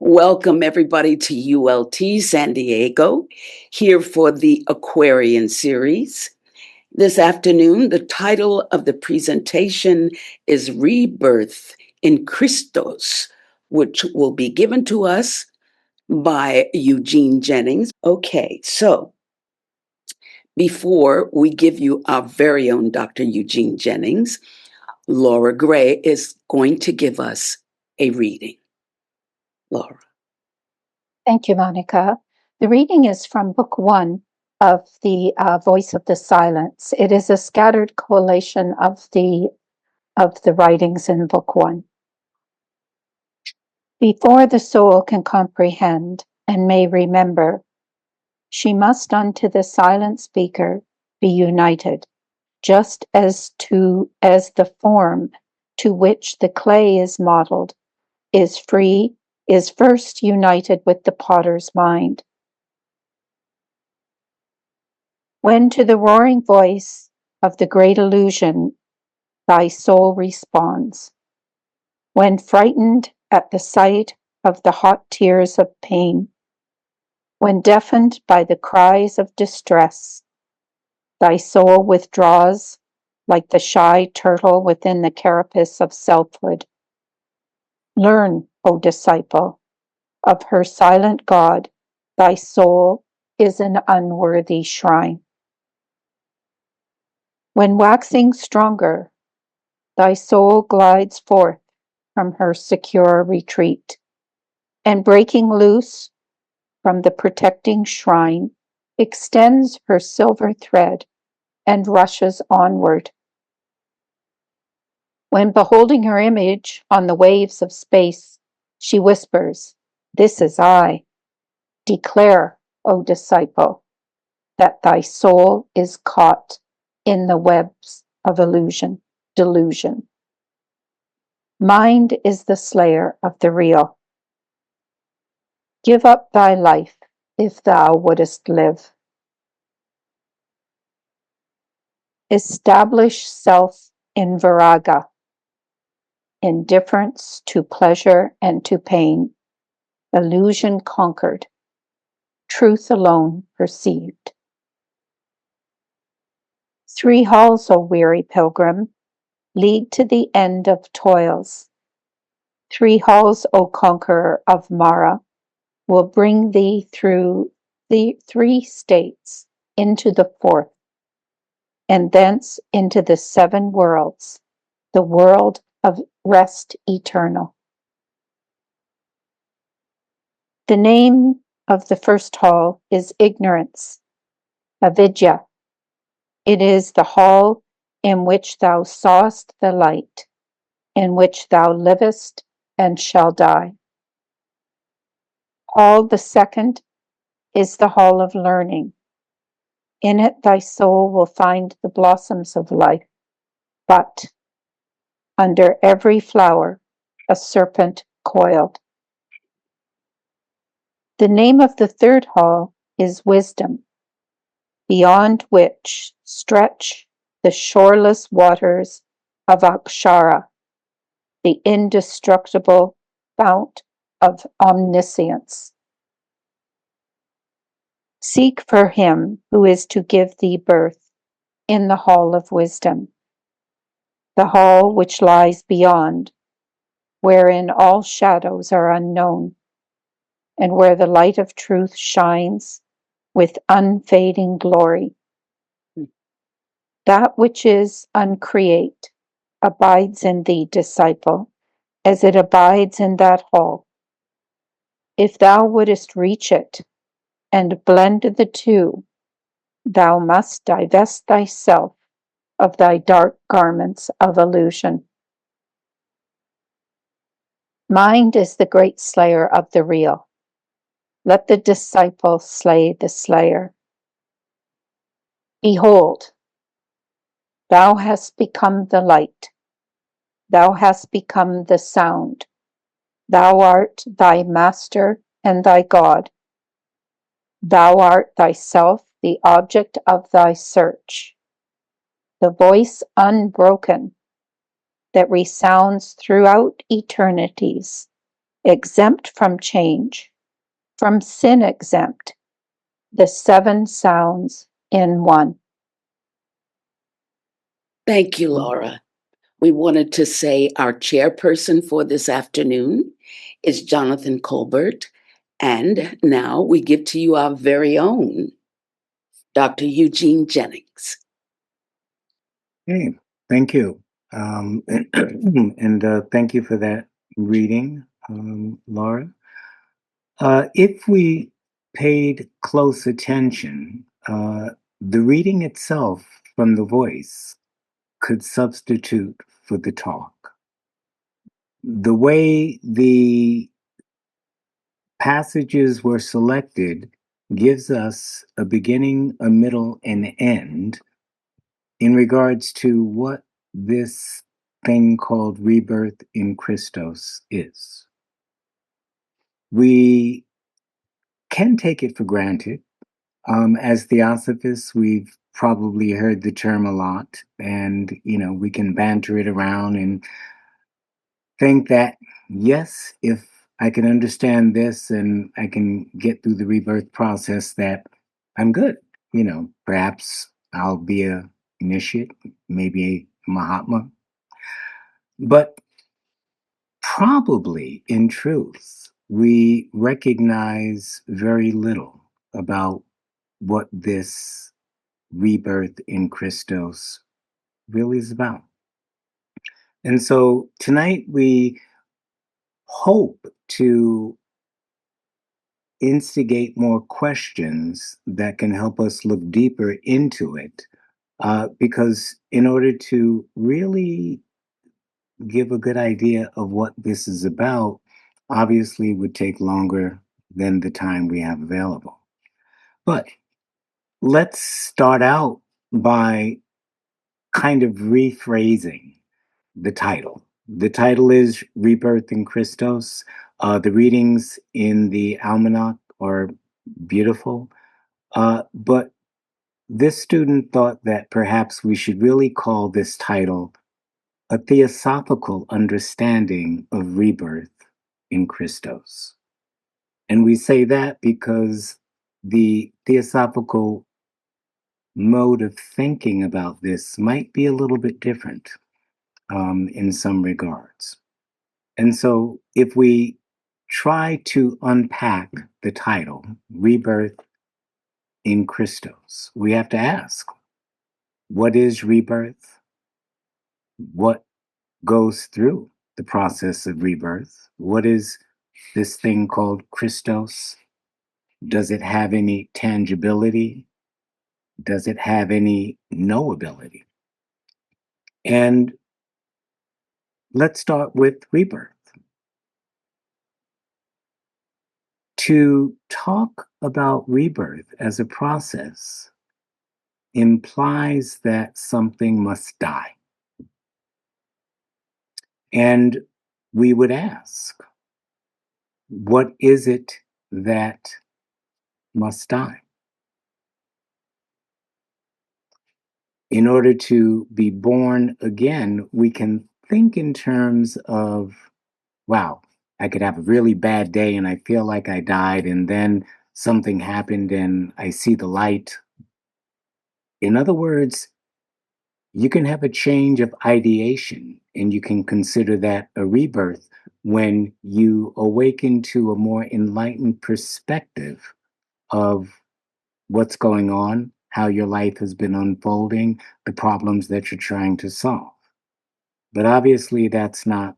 Welcome, everybody, to ULT San Diego, here for the Aquarian series. This afternoon, the title of the presentation is Rebirth in Christos, which will be given to us by Eugene Jennings. Okay, so before we give you our very own Dr. Eugene Jennings, Laura Gray is going to give us a reading. Laura. Thank you, Monica. The reading is from Book 1 of the Voice of the Silence. It is a scattered collation of the writings in Book 1. Before the soul can comprehend and may remember, she must unto the silent speaker be united, just as the form to which the clay is modeled is first united with the potter's mind. When to the roaring voice of the great illusion thy soul responds, when frightened at the sight of the hot tears of pain, when deafened by the cries of distress, thy soul withdraws like the shy turtle within the carapace of selfhood. Learn, O disciple, of her silent God, thy soul is an unworthy shrine. When waxing stronger, thy soul glides forth from her secure retreat, and breaking loose from the protecting shrine, extends her silver thread and rushes onward. When beholding her image on the waves of space, she whispers, "This is I." Declare, O disciple, that thy soul is caught in the webs of delusion. Mind is the slayer of the real. Give up thy life if thou wouldest live. Establish self in viraga, indifference to pleasure and to pain, illusion conquered, truth alone perceived. 3 halls, O weary pilgrim, lead to the end of toils. 3 halls, O conqueror of Mara, will bring thee through the 3 states into the 4th, and thence into the 7 worlds, the world of rest eternal. The name of the first hall is ignorance, avidya. It is the hall in which thou sawest the light, in which thou livest and shall die. Hall the second is the hall of learning. In it thy soul will find the blossoms of life, but under every flower a serpent coiled. The name of the 3rd hall is wisdom, beyond which stretch the shoreless waters of Akshara, the indestructible fount of omniscience. Seek for him who is to give thee birth in the hall of wisdom, the hall which lies beyond, wherein all shadows are unknown, and where the light of truth shines with unfading glory. That which is uncreate abides in thee, disciple, as it abides in that hall. If thou wouldest reach it and blend the 2, thou must divest thyself of thy dark garments of illusion. Mind is the great slayer of the real. Let the disciple slay the slayer. Behold, thou hast become the light. Thou hast become the sound. Thou art thy master and thy God. Thou art thyself the object of thy search, the voice unbroken that resounds throughout eternities, exempt from change, from sin exempt, the 7 sounds in one. Thank you, Laura. We wanted to say our chairperson for this afternoon is Jonathan Colbert. And now we give to you our very own Dr. Eugene Jennings. Hey, thank you. And thank you for that reading, Laura. If we paid close attention, the reading itself from the voice could substitute for the talk. The way the passages were selected gives us a beginning, a middle, and end in regards to what this thing called rebirth in Christos is. We can take it for granted. As theosophists, we've probably heard the term a lot, and we can banter it around and think that, yes, if I can understand this and I can get through the rebirth process, that I'm good. Perhaps I'll be a initiate, maybe a Mahatma. But probably, in truth, we recognize very little about what this rebirth in Christos really is about. And so tonight we hope to instigate more questions that can help us look deeper into it. Because in order to really give a good idea of what this is about, obviously would take longer than the time we have available. But let's start out by kind of rephrasing the title. The title is Rebirth in Christos. The readings in the almanac are beautiful. But this student thought that perhaps we should really call this title A Theosophical Understanding of Rebirth in Christos. And we say that because the theosophical mode of thinking about this might be a little bit different in some regards. And so if we try to unpack the title, Rebirth in Christos, we have to ask, what is rebirth? What goes through the process of rebirth? What is this thing called Christos? Does it have any tangibility? Does it have any knowability? And let's start with rebirth. To talk about rebirth as a process implies that something must die. And we would ask, what is it that must die? In order to be born again, we can think in terms of, wow, I could have a really bad day and I feel like I died, and then something happened and I see the light. In other words, you can have a change of ideation and you can consider that a rebirth when you awaken to a more enlightened perspective of what's going on, how your life has been unfolding, the problems that you're trying to solve. But obviously, that's not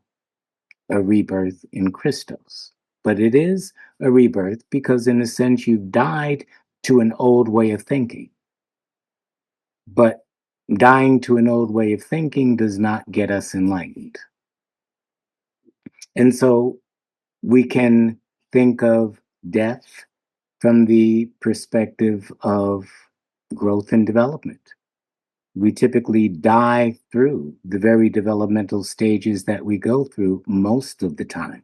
a rebirth in Christos. But it is a rebirth because, in a sense, you've died to an old way of thinking. But dying to an old way of thinking does not get us enlightened. And so we can think of death from the perspective of growth and development. We typically die through the very developmental stages that we go through most of the time.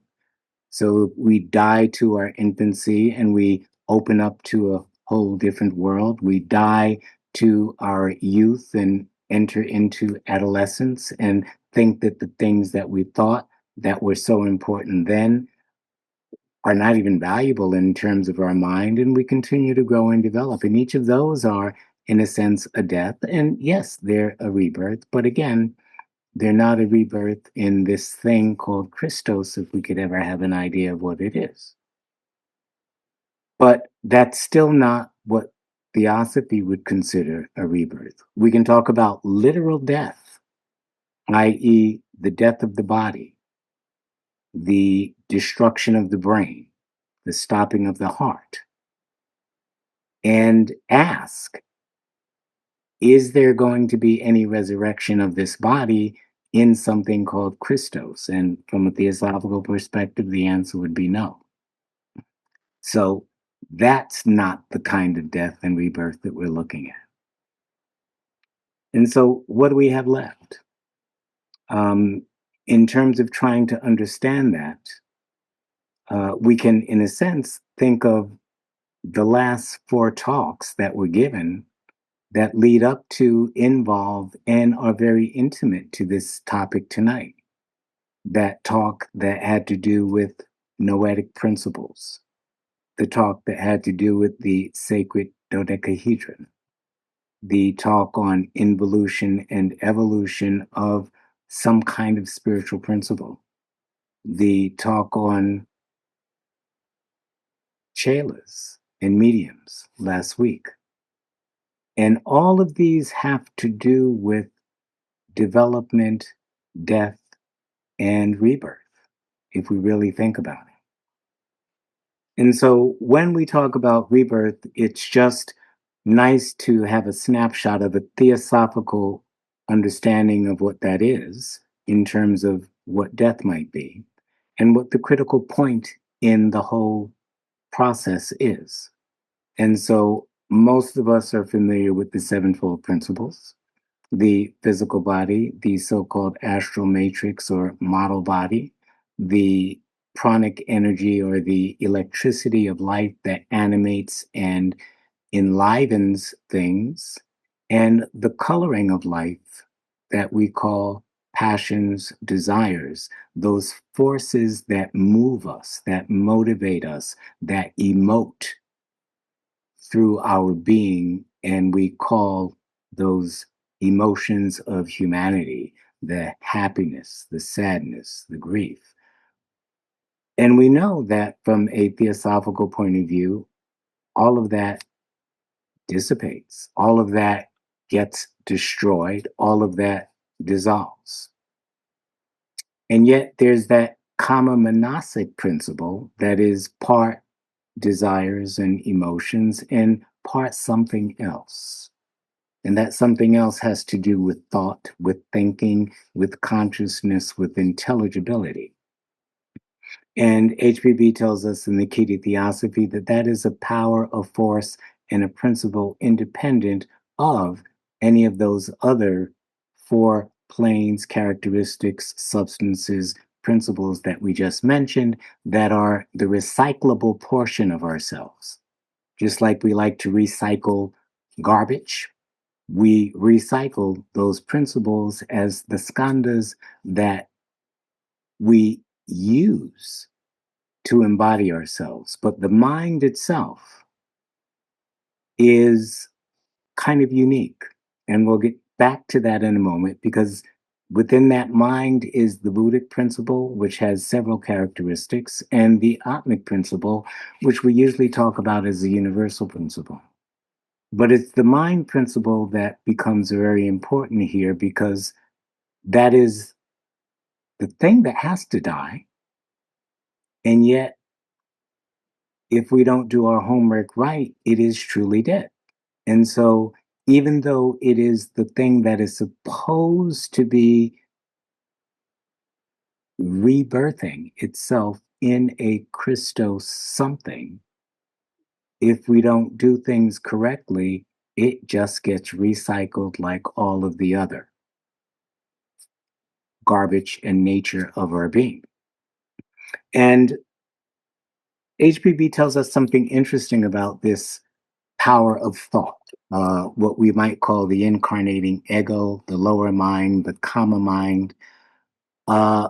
So we die to our infancy and we open up to a whole different world. We die to our youth and enter into adolescence and think that the things that we thought that were so important then are not even valuable in terms of our mind, and we continue to grow and develop. And each of those are, in a sense, a death. And yes, they're a rebirth, but again, they're not a rebirth in this thing called Christos, if we could ever have an idea of what it is. But that's still not what Theosophy would consider a rebirth. We can talk about literal death, i.e., the death of the body, the destruction of the brain, the stopping of the heart, and ask, is there going to be any resurrection of this body in something called Christos? And from a theosophical perspective, the answer would be no. So that's not the kind of death and rebirth that we're looking at. And so, what do we have left? In terms of trying to understand that, we can, in a sense, think of the last 4 talks that were given that lead up to, involve, and are very intimate to this topic tonight. That talk that had to do with noetic principles, the talk that had to do with the sacred dodecahedron, the talk on involution and evolution of some kind of spiritual principle, the talk on chelas and mediums last week. And all of these have to do with development, death, and rebirth, if we really think about it. And so when we talk about rebirth, it's just nice to have a snapshot of a theosophical understanding of what that is in terms of what death might be and what the critical point in the whole process is. And so most of us are familiar with the sevenfold principles: the physical body, the so called astral matrix or model body, the pranic energy or the electricity of life that animates and enlivens things, and the coloring of life that we call passions, desires, those forces that move us, that motivate us, that emote through our being, and we call those emotions of humanity the happiness, the sadness, the grief. And we know that from a theosophical point of view, all of that dissipates, all of that gets destroyed, all of that dissolves. And yet there's that kama manasic principle that is part desires and emotions and part something else. And that something else has to do with thought, with thinking, with consciousness, with intelligibility. And HPB tells us in the Key to Theosophy that that is a power, a force, and a principle independent of any of those other 4 planes, characteristics, substances, principles that we just mentioned that are the recyclable portion of ourselves. Just like we like to recycle garbage, we recycle those principles as the skandhas that we use to embody ourselves. But the mind itself is kind of unique. And we'll get back to that in a moment, because within that mind is the Buddhic principle, which has several characteristics, and the Atmic principle, which we usually talk about as a universal principle. But it's the mind principle that becomes very important here, because that is the thing that has to die. And yet, if we don't do our homework right, it is truly dead. And so, even though it is the thing that is supposed to be rebirthing itself in a Christos something, if we don't do things correctly, it just gets recycled like all of the other garbage and nature of our being. And HPB tells us something interesting about this power of thought, what we might call the incarnating ego, the lower mind, the kama mind, uh,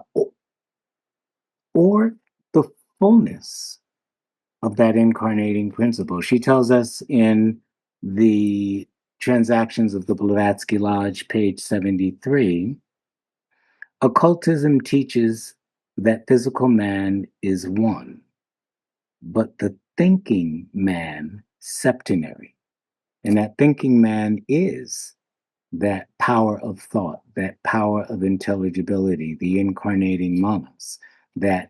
or the fullness of that incarnating principle. She tells us in the Transactions of the Blavatsky Lodge, page 73, occultism teaches that physical man is one, but the thinking man septenary. And that thinking man is that power of thought, that power of intelligibility, the incarnating manas, that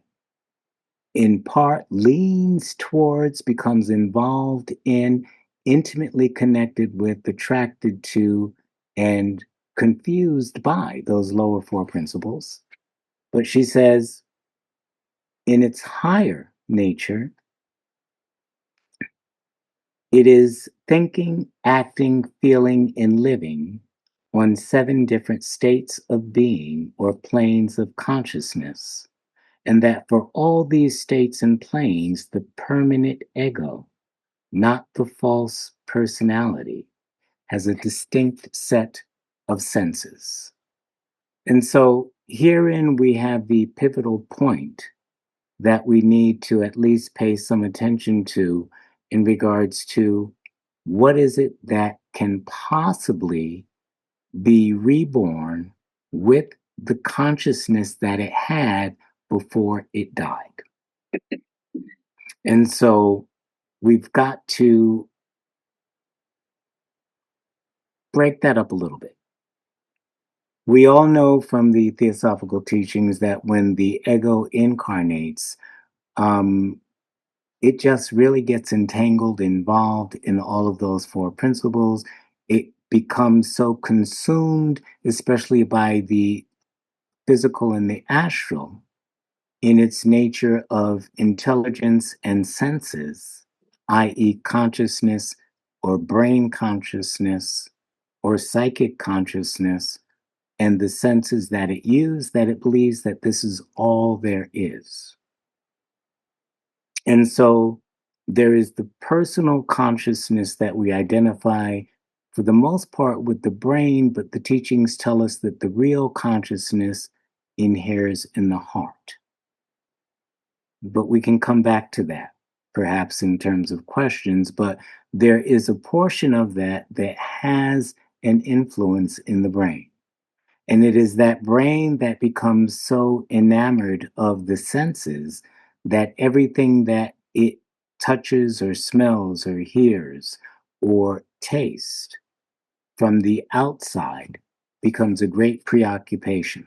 in part leans towards, becomes involved in, intimately connected with, attracted to, and confused by those lower four principles. But she says, in its higher nature, it is thinking, acting, feeling, and living on 7 different states of being or planes of consciousness, and that for all these states and planes, the permanent ego, not the false personality, has a distinct set of senses. And so herein we have the pivotal point that we need to at least pay some attention to in regards to what is it that can possibly be reborn with the consciousness that it had before it died. And so we've got to break that up a little bit. We all know from the theosophical teachings that when the ego incarnates, it just really gets entangled, involved in all of those 4 principles. It becomes so consumed, especially by the physical and the astral, in its nature of intelligence and senses, i.e., consciousness or brain consciousness or psychic consciousness, and the senses that it uses, that it believes that this is all there is. And so there is the personal consciousness that we identify for the most part with the brain, but the teachings tell us that the real consciousness inheres in the heart. But we can come back to that, perhaps in terms of questions, but there is a portion of that that has an influence in the brain. And it is that brain that becomes so enamored of the senses that everything that it touches or smells or hears or tastes from the outside becomes a great preoccupation.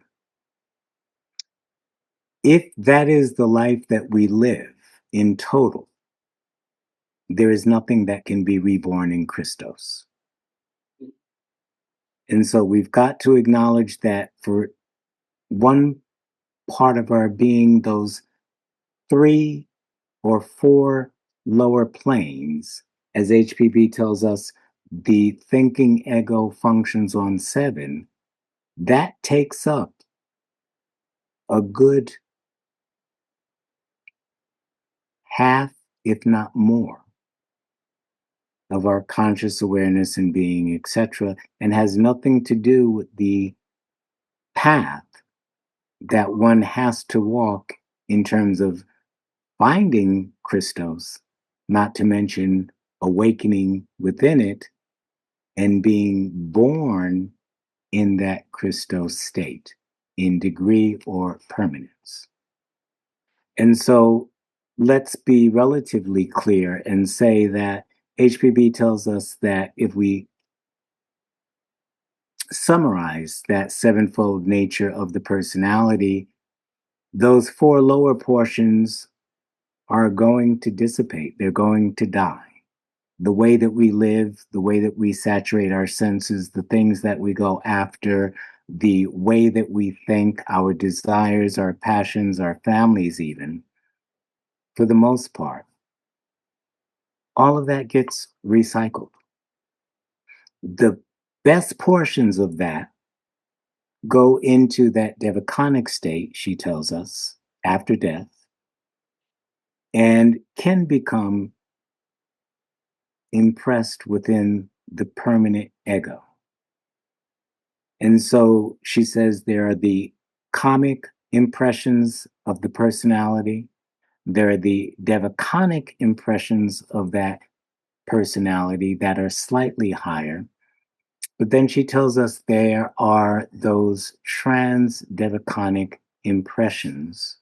If that is the life that we live in total, there is nothing that can be reborn in Christos. And so we've got to acknowledge that for one part of our being, those 3 or 4 lower planes, as HPB tells us, the thinking ego functions on 7, that takes up a good half, if not more, of our conscious awareness and being, etc., and has nothing to do with the path that one has to walk in terms of finding Christos, not to mention awakening within it and being born in that Christos state in degree or permanence. And so let's be relatively clear and say that HPB tells us that if we summarize that 7-fold nature of the personality, those 4 lower portions are going to dissipate, they're going to die. The way that we live, the way that we saturate our senses, the things that we go after, the way that we think, our desires, our passions, our families, even, for the most part, all of that gets recycled. The best portions of that go into that devaconic state, she tells us, after death, and can become impressed within the permanent ego. And so she says there are the comic impressions of the personality, There are the devaconic impressions of that personality that are slightly higher. But then she tells us there are those trans-devaconic impressions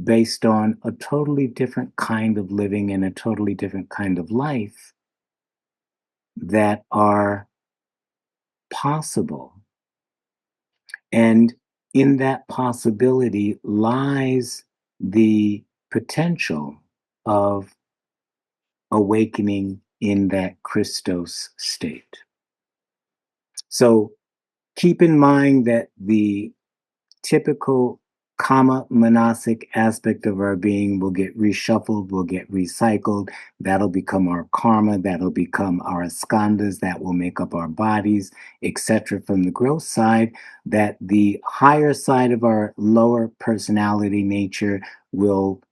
based on a totally different kind of living and a totally different kind of life that are possible. And in that possibility lies the potential of awakening in that Christos state. So keep in mind that the typical karma manasic aspect of our being will get reshuffled, will get recycled. That'll become our karma, that'll become our skandhas, that will make up our bodies, etc. From the growth side, that the higher side of our lower personality nature will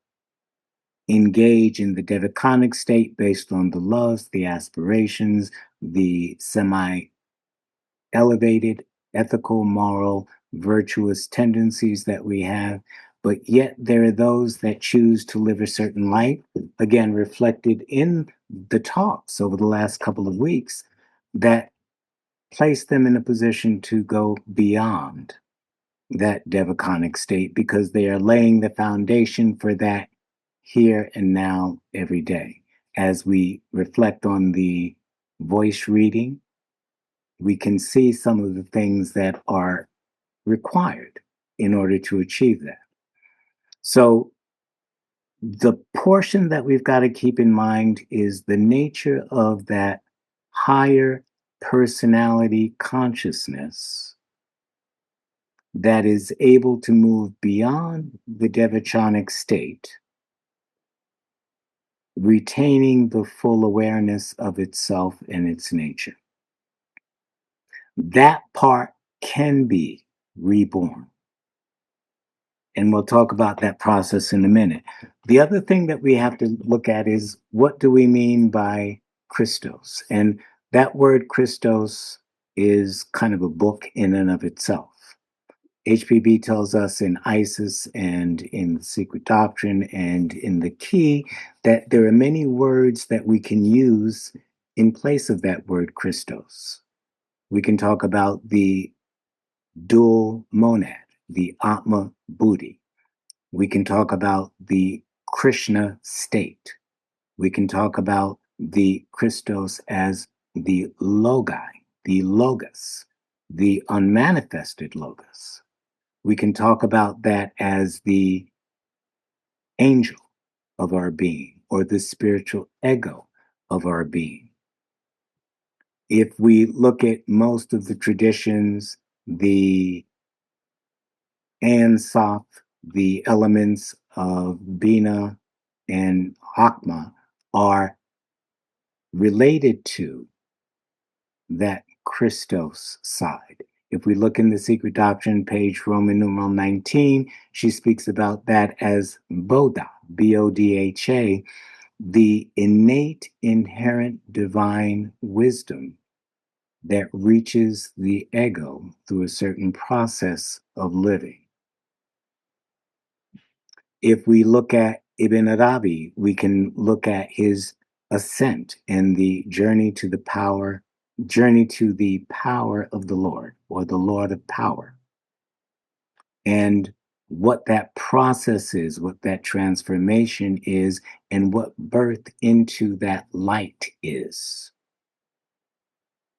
engage in the devaconic state based on the loves, the aspirations, the semi-elevated, ethical, moral, virtuous tendencies that we have. But yet there are those that choose to live a certain life, again, reflected in the talks over the last couple of weeks, that place them in a position to go beyond that devaconic state because they are laying the foundation for that here and now every day. As we reflect on the voice reading, we can see some of the things that are required in order to achieve that. So the portion that we've got to keep in mind is the nature of that higher personality consciousness that is able to move beyond the devachanic state, retaining the full awareness of itself and its nature. That part can be reborn. And we'll talk about that process in a minute. The other thing that we have to look at is, what do we mean by Christos? And that word Christos is kind of a book in and of itself. HPB tells us in Isis and in the Secret Doctrine and in the Key that there are many words that we can use in place of that word Christos. We can talk about the dual monad, the Atma Buddhi. We can talk about the Krishna state. We can talk about the Christos as the Logai, the Logos, the unmanifested Logos. We can talk about that as the angel of our being or the spiritual ego of our being. If we look at most of the traditions, the Ansoph, the elements of Bina and Hakma are related to that Christos side. If we look in the Secret Doctrine, page Roman numeral 19, she speaks about that as Bodha, B-O-D-H-A, the innate, inherent divine wisdom that reaches the ego through a certain process of living. If we look at Ibn Arabi, we can look at his ascent and the journey to the power of the Lord, or the Lord of power, and what that process is, what that transformation is, and what birth into that light is.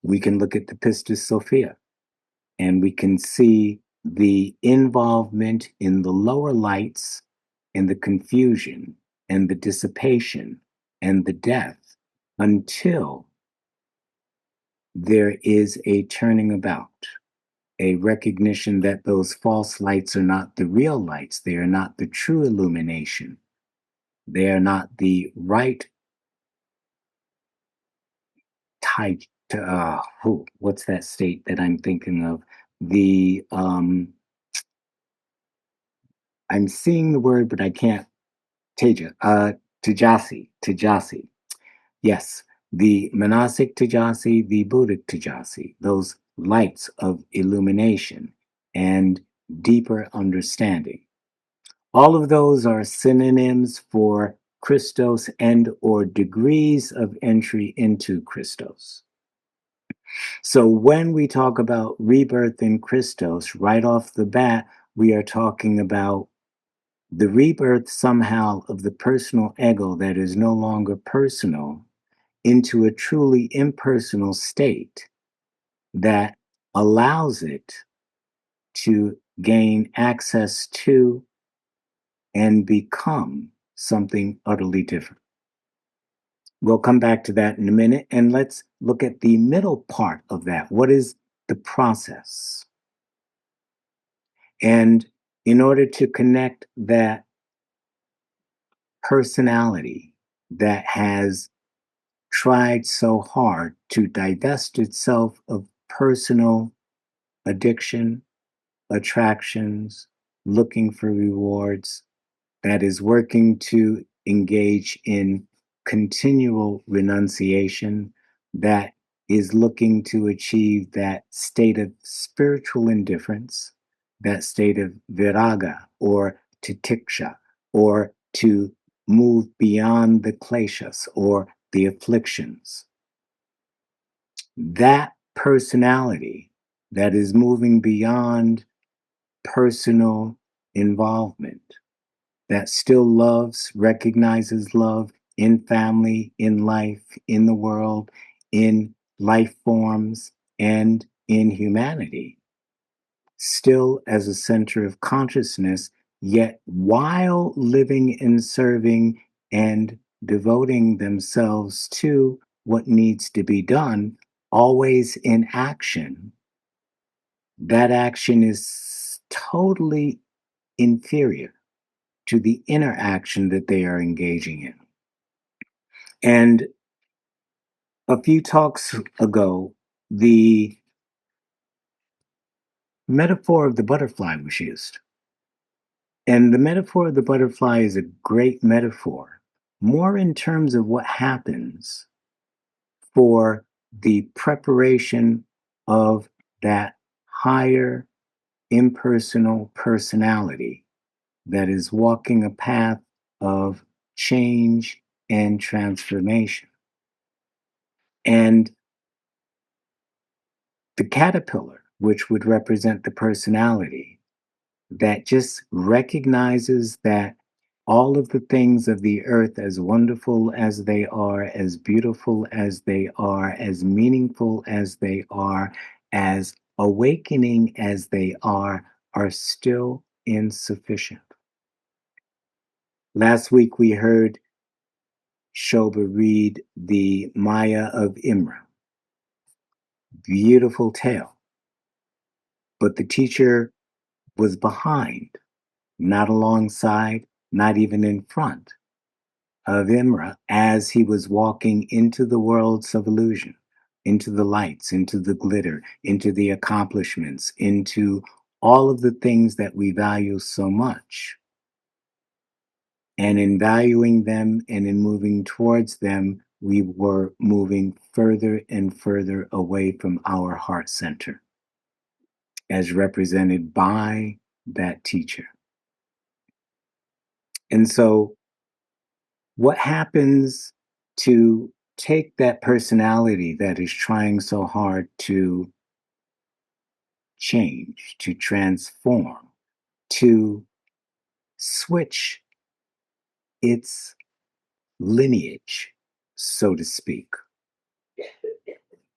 We can look at the Pistis Sophia, and we can see the involvement in the lower lights and the confusion and the dissipation and the death until there is a turning about, a recognition that those false lights are not the real lights. They are not the true illumination. They are not the right type. What's that state that I'm thinking of? I'm seeing the word, but I can't. Tajasi. Yes, the Manasic Tajasi, the Buddhic Tajasi, those lights of illumination and deeper understanding. All of those are synonyms for Christos and or degrees of entry into Christos. So when we talk about rebirth in Christos, right off the bat, we are talking about the rebirth somehow of the personal ego that is no longer personal into a truly impersonal state that allows it to gain access to and become something utterly different. We'll come back to that in a minute, and let's look at the middle part of that. What is the process? And in order to connect that personality that has tried so hard to divest itself of personal addiction, attractions, looking for rewards, that is working to engage in continual renunciation, that is looking to achieve that state of spiritual indifference, that state of viraga or titiksha, or to move beyond the kleshas or the afflictions. That personality that is moving beyond personal involvement, that still loves, recognizes love in family, in life, in the world, in life forms, and in humanity, still as a center of consciousness, yet while living and serving and devoting themselves to what needs to be done, always in action. That action is totally inferior to the inner action that they are engaging in. And a few talks ago, the metaphor of the butterfly was used. And the metaphor of the butterfly is a great metaphor, more in terms of what happens for the preparation of that higher impersonal personality that is walking a path of change and transformation. And the caterpillar, which would represent the personality, that just recognizes that all of the things of the earth, as wonderful as they are, as beautiful as they are, as meaningful as they are, as awakening as they are still insufficient. Last week we heard Shoba read the Maya of Imra. Beautiful tale. But the teacher was behind, not alongside, not even in front of Imra as he was walking into the worlds of illusion, into the lights, into the glitter, into the accomplishments, into all of the things that we value so much. And in valuing them and in moving towards them, we were moving further and further away from our heart center, as represented by that teacher. And so, what happens to take that personality that is trying so hard to change, to transform, to switch its lineage, so to speak,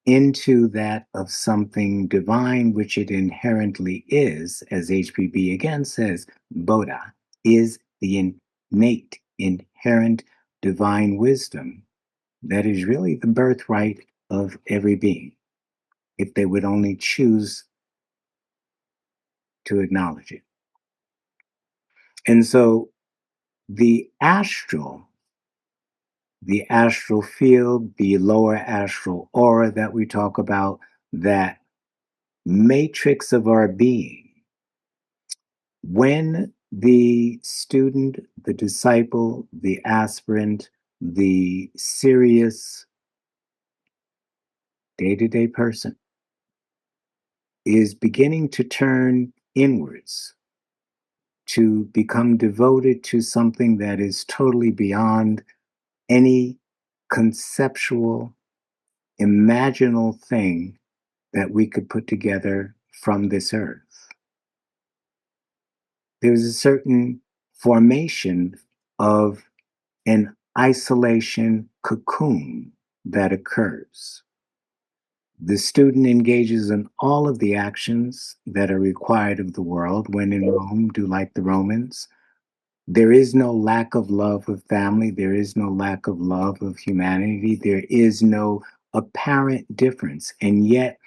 into that of something divine, which it inherently is, as HPB again says, Bodha is the innate, inherent divine wisdom that is really the birthright of every being, if they would only choose to acknowledge it. And so the astral field, the lower astral aura that we talk about, that matrix of our being, when the student, the disciple, the aspirant, the serious day-to-day person is beginning to turn inwards to become devoted to something that is totally beyond any conceptual, imaginal thing that we could put together from this earth. There's a certain formation of an isolation cocoon that occurs. The student engages in all of the actions that are required of the world. When in Rome, do like the Romans. There is no lack of love of family. There is no lack of love of humanity. There is no apparent difference. And yet,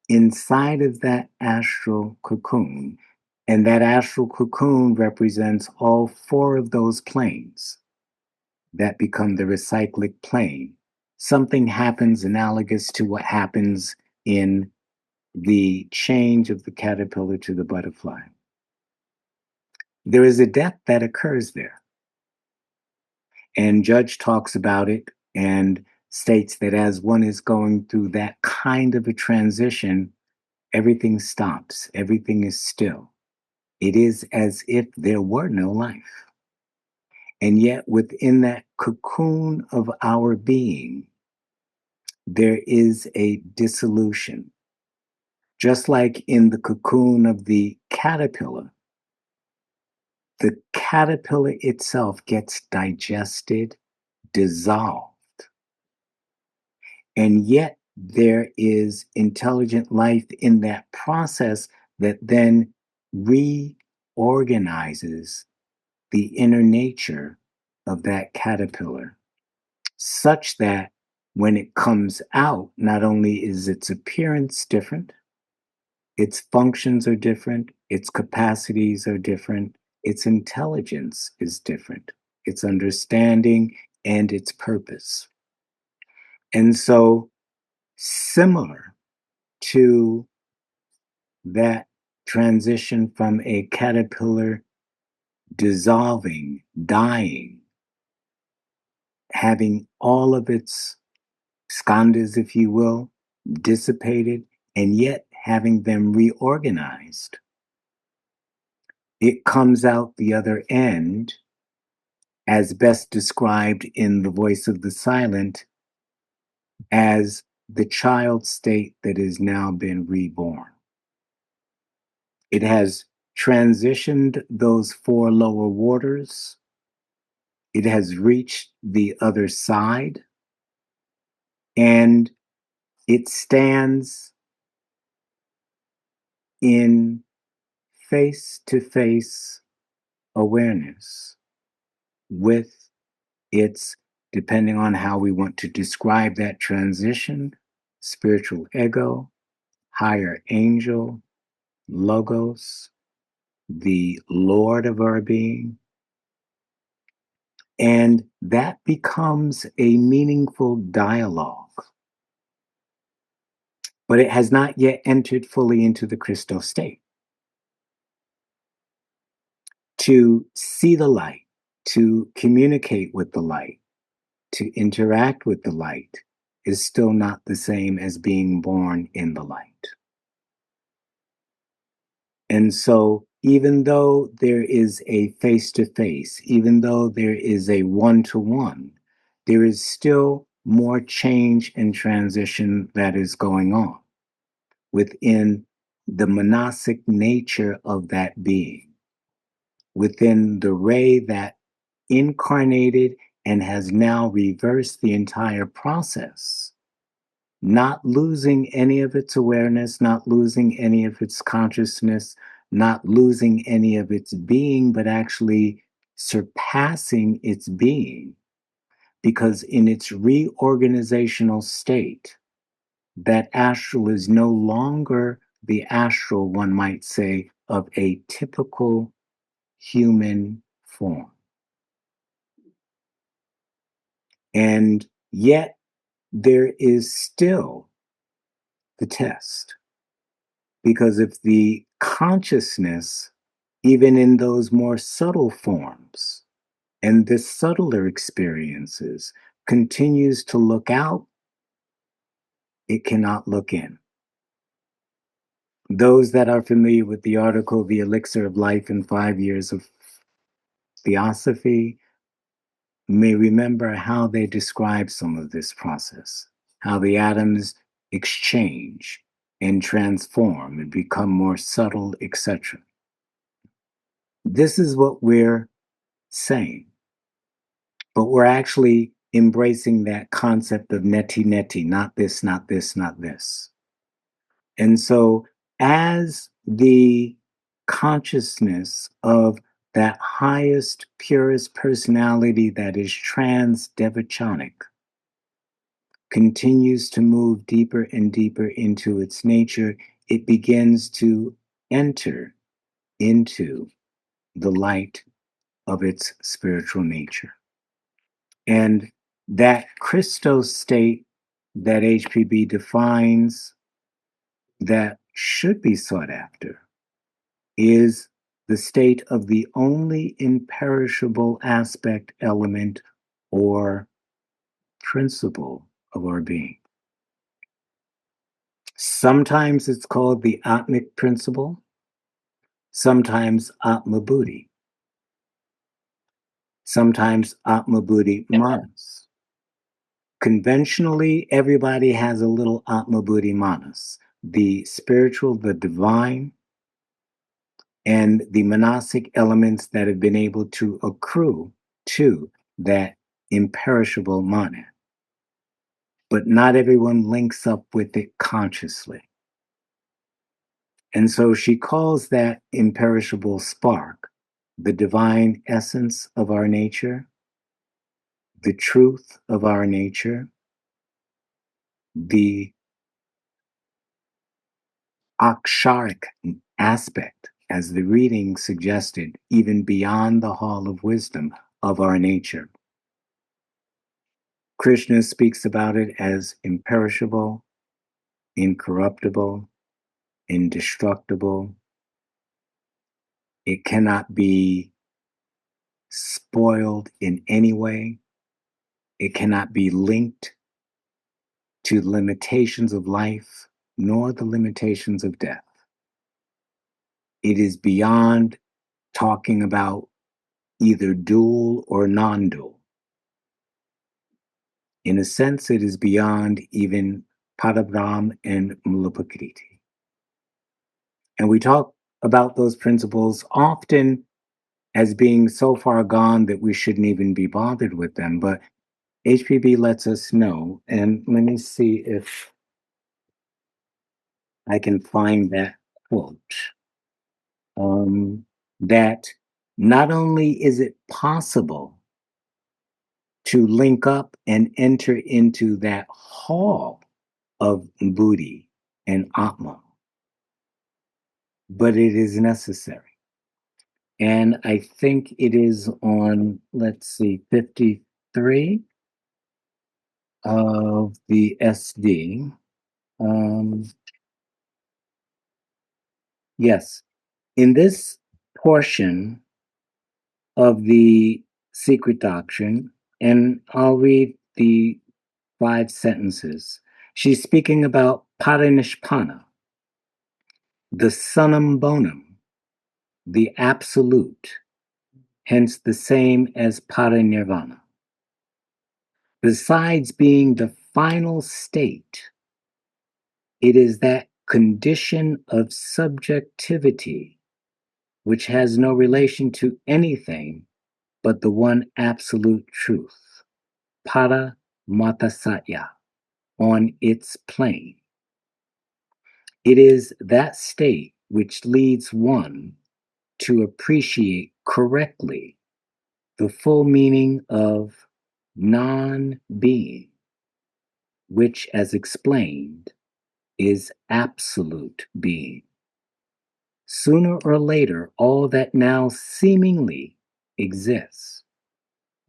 inside of that astral cocoon, and that astral cocoon represents all four of those planes that become the recyclic plane. Something happens analogous to what happens in the change of the caterpillar to the butterfly. There is a death that occurs there. And Judge talks about it and states that as one is going through that kind of a transition, everything stops, everything is still. It is as if there were no life. And yet, within that cocoon of our being, there is a dissolution. Just like in the cocoon of the caterpillar itself gets digested, dissolved. And yet, there is intelligent life in that process that then reorganizes the inner nature of that caterpillar, such that when it comes out, not only is its appearance different, its functions are different, its capacities are different, its intelligence is different, its understanding and its purpose. And so, similar to that transition from a caterpillar dissolving, dying, having all of its skandhas, if you will, dissipated, and yet having them reorganized, it comes out the other end, as best described in The Voice of the Silent, as the child state that has now been reborn. It has transitioned those four lower waters. It has reached the other side, and it stands in face-to-face awareness with its, depending on how we want to describe that transition, spiritual ego, higher angel, logos, the Lord of our being. And that becomes a meaningful dialogue. But it has not yet entered fully into the Christos state. To see the light, to communicate with the light, to interact with the light is still not the same as being born in the light. And so, even though there is a face-to-face, even though there is a one-to-one, there is still more change and transition that is going on within the monastic nature of that being, within the ray that incarnated and has now reversed the entire process, not losing any of its awareness, not losing any of its consciousness, not losing any of its being, but actually surpassing its being. Because in its reorganizational state, that astral is no longer the astral, one might say, of a typical human form. And yet, there is still the test. Because if the consciousness, even in those more subtle forms and the subtler experiences, continues to look out, it cannot look in. Those that are familiar with the article, The Elixir of Life in 5 Years of Theosophy, may remember how they describe some of this process, how the atoms exchange and transform and become more subtle, etc. This is what we're saying, but we're actually embracing that concept of neti neti, not this, not this, not this. And so, as the consciousness of that highest, purest personality that is transdevachanic continues to move deeper and deeper into its nature, it begins to enter into the light of its spiritual nature. And that Christos state that HPB defines that should be sought after is the state of the only imperishable aspect, element, or principle of our being. Sometimes it's called the Atmic principle, sometimes Atma Buddhi, sometimes Atma Buddhi Manas. Conventionally, everybody has a little Atma Buddhi Manas, the spiritual, the divine, and the monastic elements that have been able to accrue to that imperishable mana. But not everyone links up with it consciously. And so she calls that imperishable spark the divine essence of our nature, the truth of our nature, the aksharic aspect, as the reading suggested, even beyond the hall of wisdom of our nature. Krishna speaks about it as imperishable, incorruptible, indestructible. It cannot be spoiled in any way. It cannot be linked to the limitations of life nor the limitations of death. It is beyond talking about either dual or non-dual. In a sense, it is beyond even Parabrahm and Mulapakriti. And we talk about those principles often as being so far gone that we shouldn't even be bothered with them. But HPB lets us know, and let me see if I can find that quote, that not only is it possible to link up and enter into that hall of Buddhi and Atma, but it is necessary. And I think it is on, let's see, 53 of the SD. Yes, in this portion of the secret doctrine, and I'll read the 5 sentences. She's speaking about parinishpana, the sunum bonum, the absolute, hence the same as parinirvana. Besides being the final state, it is that condition of subjectivity which has no relation to anything but the one absolute truth, para matasatya, on its plane. It is that state which leads one to appreciate correctly the full meaning of non-being, which, as explained, is absolute being. Sooner or later, all that now seemingly exists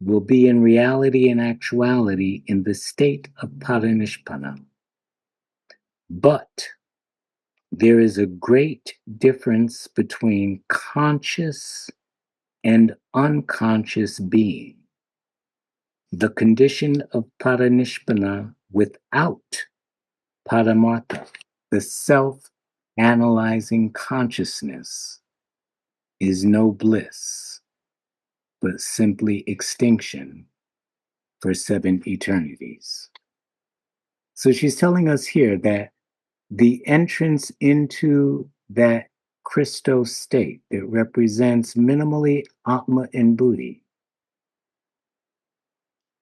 will be in reality and actuality in the state of parinishpana. But there is a great difference between conscious and unconscious being. The condition of parinishpana without paramartha, the self analyzing consciousness is no bliss, but simply extinction for 7 eternities. So she's telling us here that the entrance into that Christos state that represents minimally Atma and Buddhi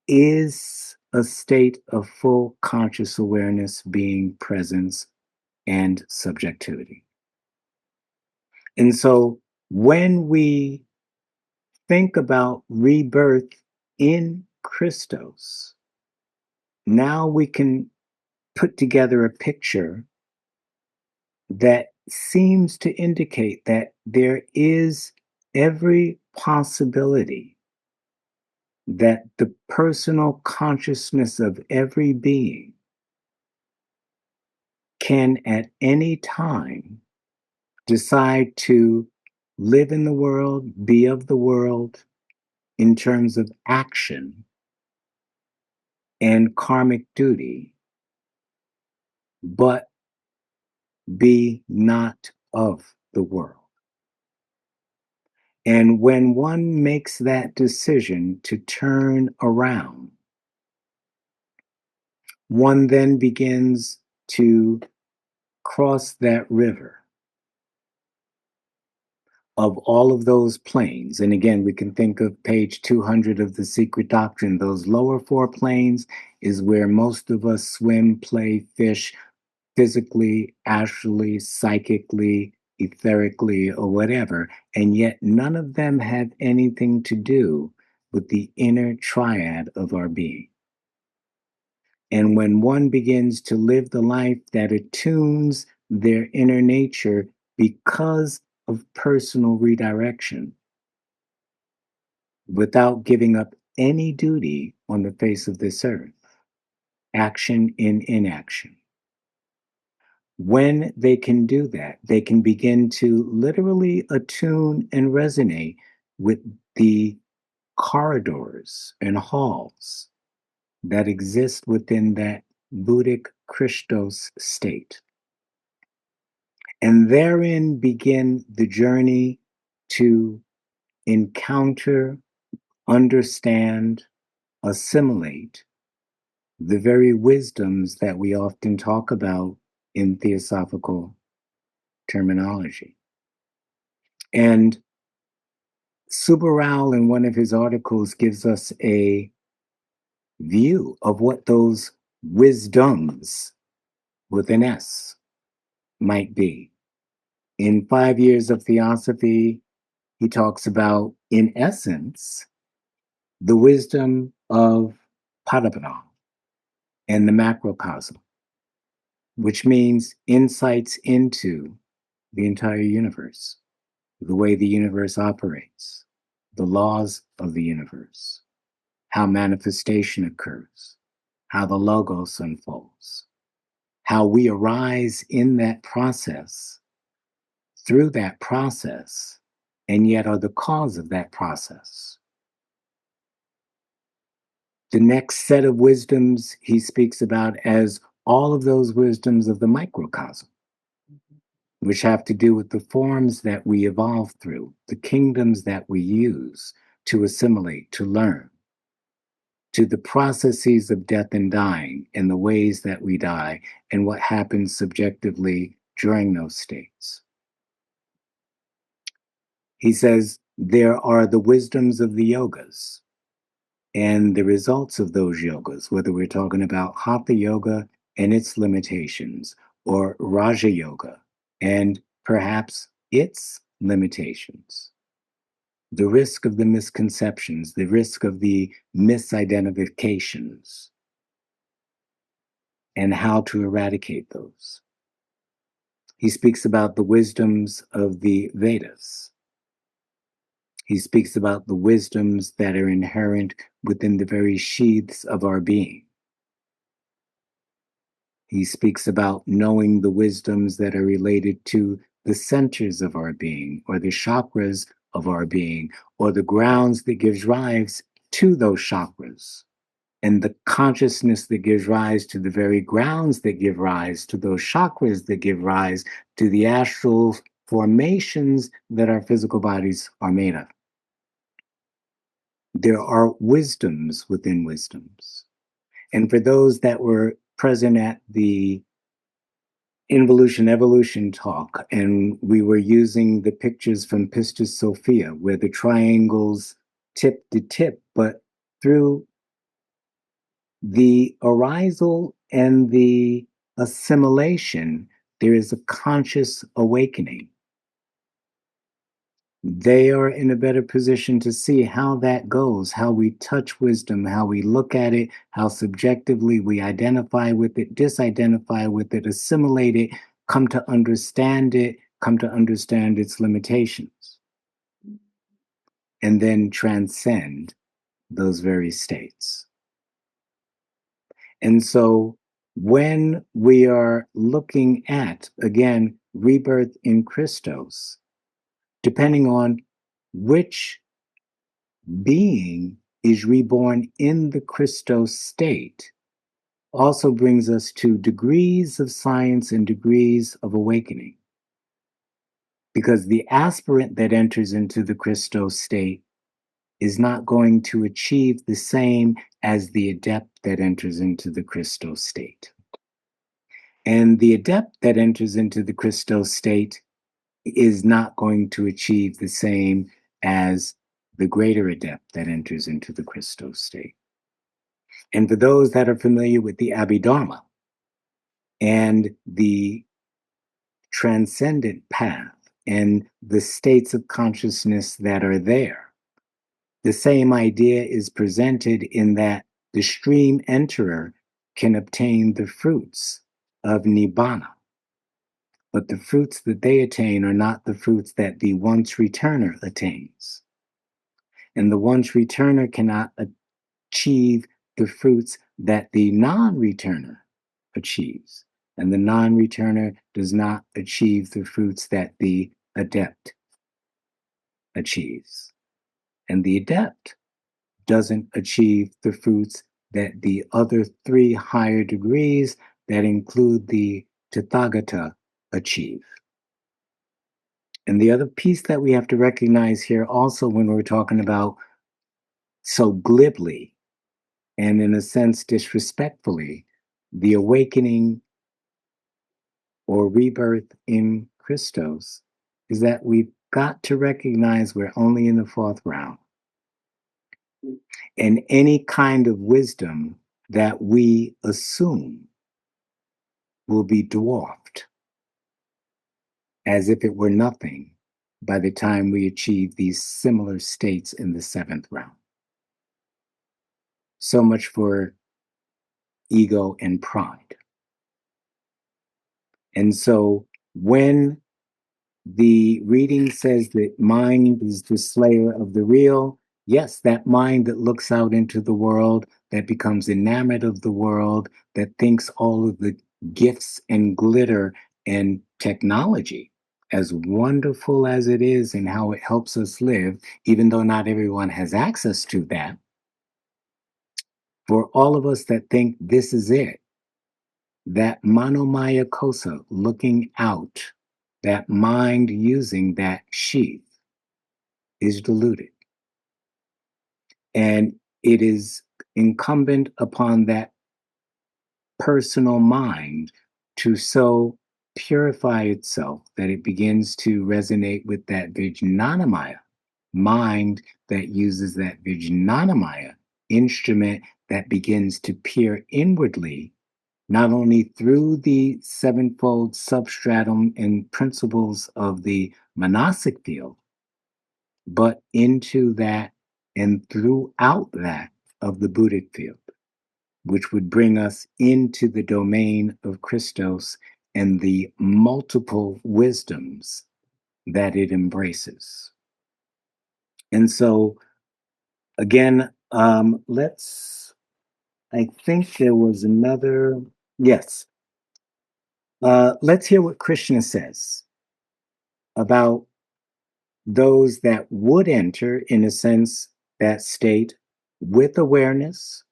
is a state of full conscious awareness, being, presence, and subjectivity. And so when we think about rebirth in Christos, now we can put together a picture that seems to indicate that there is every possibility that the personal consciousness of every being can at any time decide to live in the world, be of the world in terms of action and karmic duty, but be not of the world. And when one makes that decision to turn around, one then begins to cross that river of all of those planes. And again, we can think of page 200 of The Secret Doctrine. Those lower 4 planes is where most of us swim, play, fish, physically, astrally, psychically, etherically, or whatever. And yet none of them have anything to do with the inner triad of our being. And when one begins to live the life that attunes their inner nature because of personal redirection, without giving up any duty on the face of this earth, action in inaction. When they can do that, they can begin to literally attune and resonate with the corridors and halls that exist within that Buddhic Christos state. And therein begin the journey to encounter, understand, assimilate the very wisdoms that we often talk about in theosophical terminology. And Subarao, in one of his articles, gives us a view of what those wisdoms with an S might be. In 5 Years of Theosophy, he talks about, in essence, the wisdom of Padabana and the macrocosm, which means insights into the entire universe, the way the universe operates, the laws of the universe, how manifestation occurs, how the logos unfolds, how we arise in that process, through that process, and yet are the cause of that process. The next set of wisdoms he speaks about as all of those wisdoms of the microcosm, which have to do with the forms that we evolve through, the kingdoms that we use to assimilate, to learn, to the processes of death and dying, and the ways that we die, and what happens subjectively during those states. He says there are the wisdoms of the yogas and the results of those yogas, whether we're talking about Hatha Yoga and its limitations, or Raja Yoga and perhaps its limitations. The risk of the misconceptions, the risk of the misidentifications, and how to eradicate those. He speaks about the wisdoms of the Vedas. He speaks about the wisdoms that are inherent within the very sheaths of our being. He speaks about knowing the wisdoms that are related to the centers of our being, or the chakras of our being, or the grounds that gives rise to those chakras and the consciousness that gives rise to the very grounds that give rise to those chakras that give rise to the astral formations that our physical bodies are made of. There are wisdoms within wisdoms. And for those that were present at the involution evolution talk, and we were using the pictures from Pistis Sophia, where the triangles tip to tip, but through the arisal and the assimilation, there is a conscious awakening. They are in a better position to see how that goes, how we touch wisdom, how we look at it, how subjectively we identify with it, disidentify with it, assimilate it, come to understand it, come to understand its limitations, and then transcend those very states. And so when we are looking at, again, rebirth in Christos, depending on which being is reborn in the Christos state, also brings us to degrees of science and degrees of awakening. Because the aspirant that enters into the Christos state is not going to achieve the same as the adept that enters into the Christos state. And the adept that enters into the Christos state is not going to achieve the same as the greater adept that enters into the Christos state. And for those that are familiar with the Abhidharma and the transcendent path and the states of consciousness that are there, the same idea is presented in that the stream enterer can obtain the fruits of Nibbana. But the fruits that they attain are not the fruits that the once returner attains. And the once returner cannot achieve the fruits that the non-returner achieves. And the non-returner does not achieve the fruits that the adept achieves. And the adept doesn't achieve the fruits that the other three higher degrees that include the Tathagata achieve. And the other piece that we have to recognize here also when we're talking about so glibly and in a sense disrespectfully, the awakening or rebirth in Christos is that we've got to recognize we're only in the fourth round. And any kind of wisdom that we assume will be dwarfed as if it were nothing by the time we achieve these similar states in the seventh round. So much for ego and pride. And so when the reading says that mind is the slayer of the real, yes, that mind that looks out into the world, that becomes enamored of the world, that thinks all of the gifts and glitter and technology, as wonderful as it is and how it helps us live, even though not everyone has access to that, for all of us that think this is it, that manomaya kosa, looking out, that mind using that sheath, is deluded. And it is incumbent upon that personal mind to so purify itself that it begins to resonate with that Vijnanamaya mind that uses that Vijnanamaya instrument that begins to peer inwardly, not only through the sevenfold substratum and principles of the monastic field, but into that and throughout that of the Buddhic field, which would bring us into the domain of Christos and the multiple wisdoms that it embraces. And so, again, I think there was another, yes. Let's hear what Krishna says about those that would enter, in a sense, that state with awareness,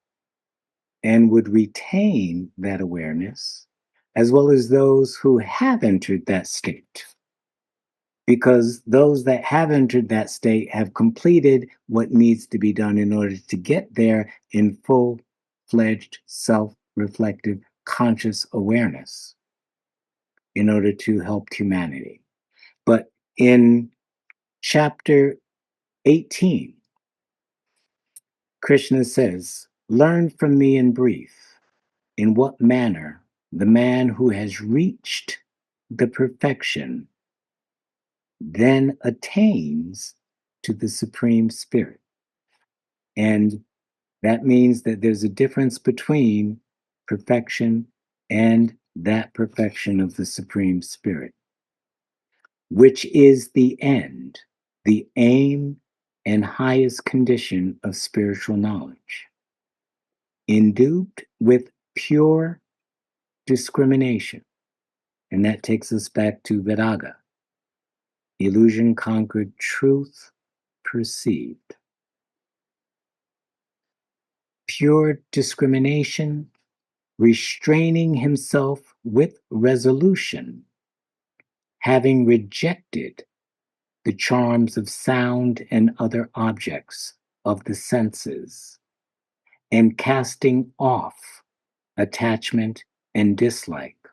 and would retain that awareness, as well as those who have entered that state. Because those that have entered that state have completed what needs to be done in order to get there in full-fledged, self-reflective, conscious awareness in order to help humanity. But in chapter 18, Krishna says, "Learn from me in brief, in what manner the man who has reached the perfection then attains to the Supreme Spirit." And that means that there's a difference between perfection and that perfection of the Supreme Spirit, which is the end, the aim, and highest condition of spiritual knowledge, endued with pure discrimination. And that takes us back to Viraga. Illusion conquered, truth perceived. Pure discrimination, restraining himself with resolution, having rejected the charms of sound and other objects of the senses, and casting off attachment and dislike,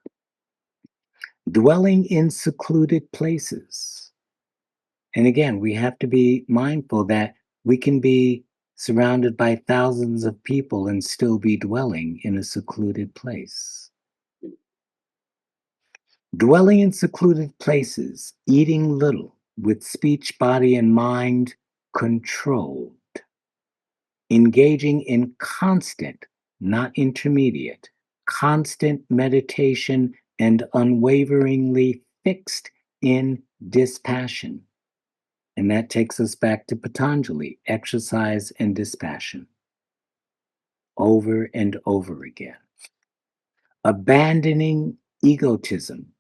dwelling in secluded places. And again, we have to be mindful that we can be surrounded by thousands of people and still be dwelling in a secluded place. Dwelling in secluded places, eating little, with speech, body, and mind controlled, engaging in constant, not intermediate, constant meditation and unwaveringly fixed in dispassion. And that takes us back to Patanjali, exercise and dispassion, over and over again. Abandoning egotism,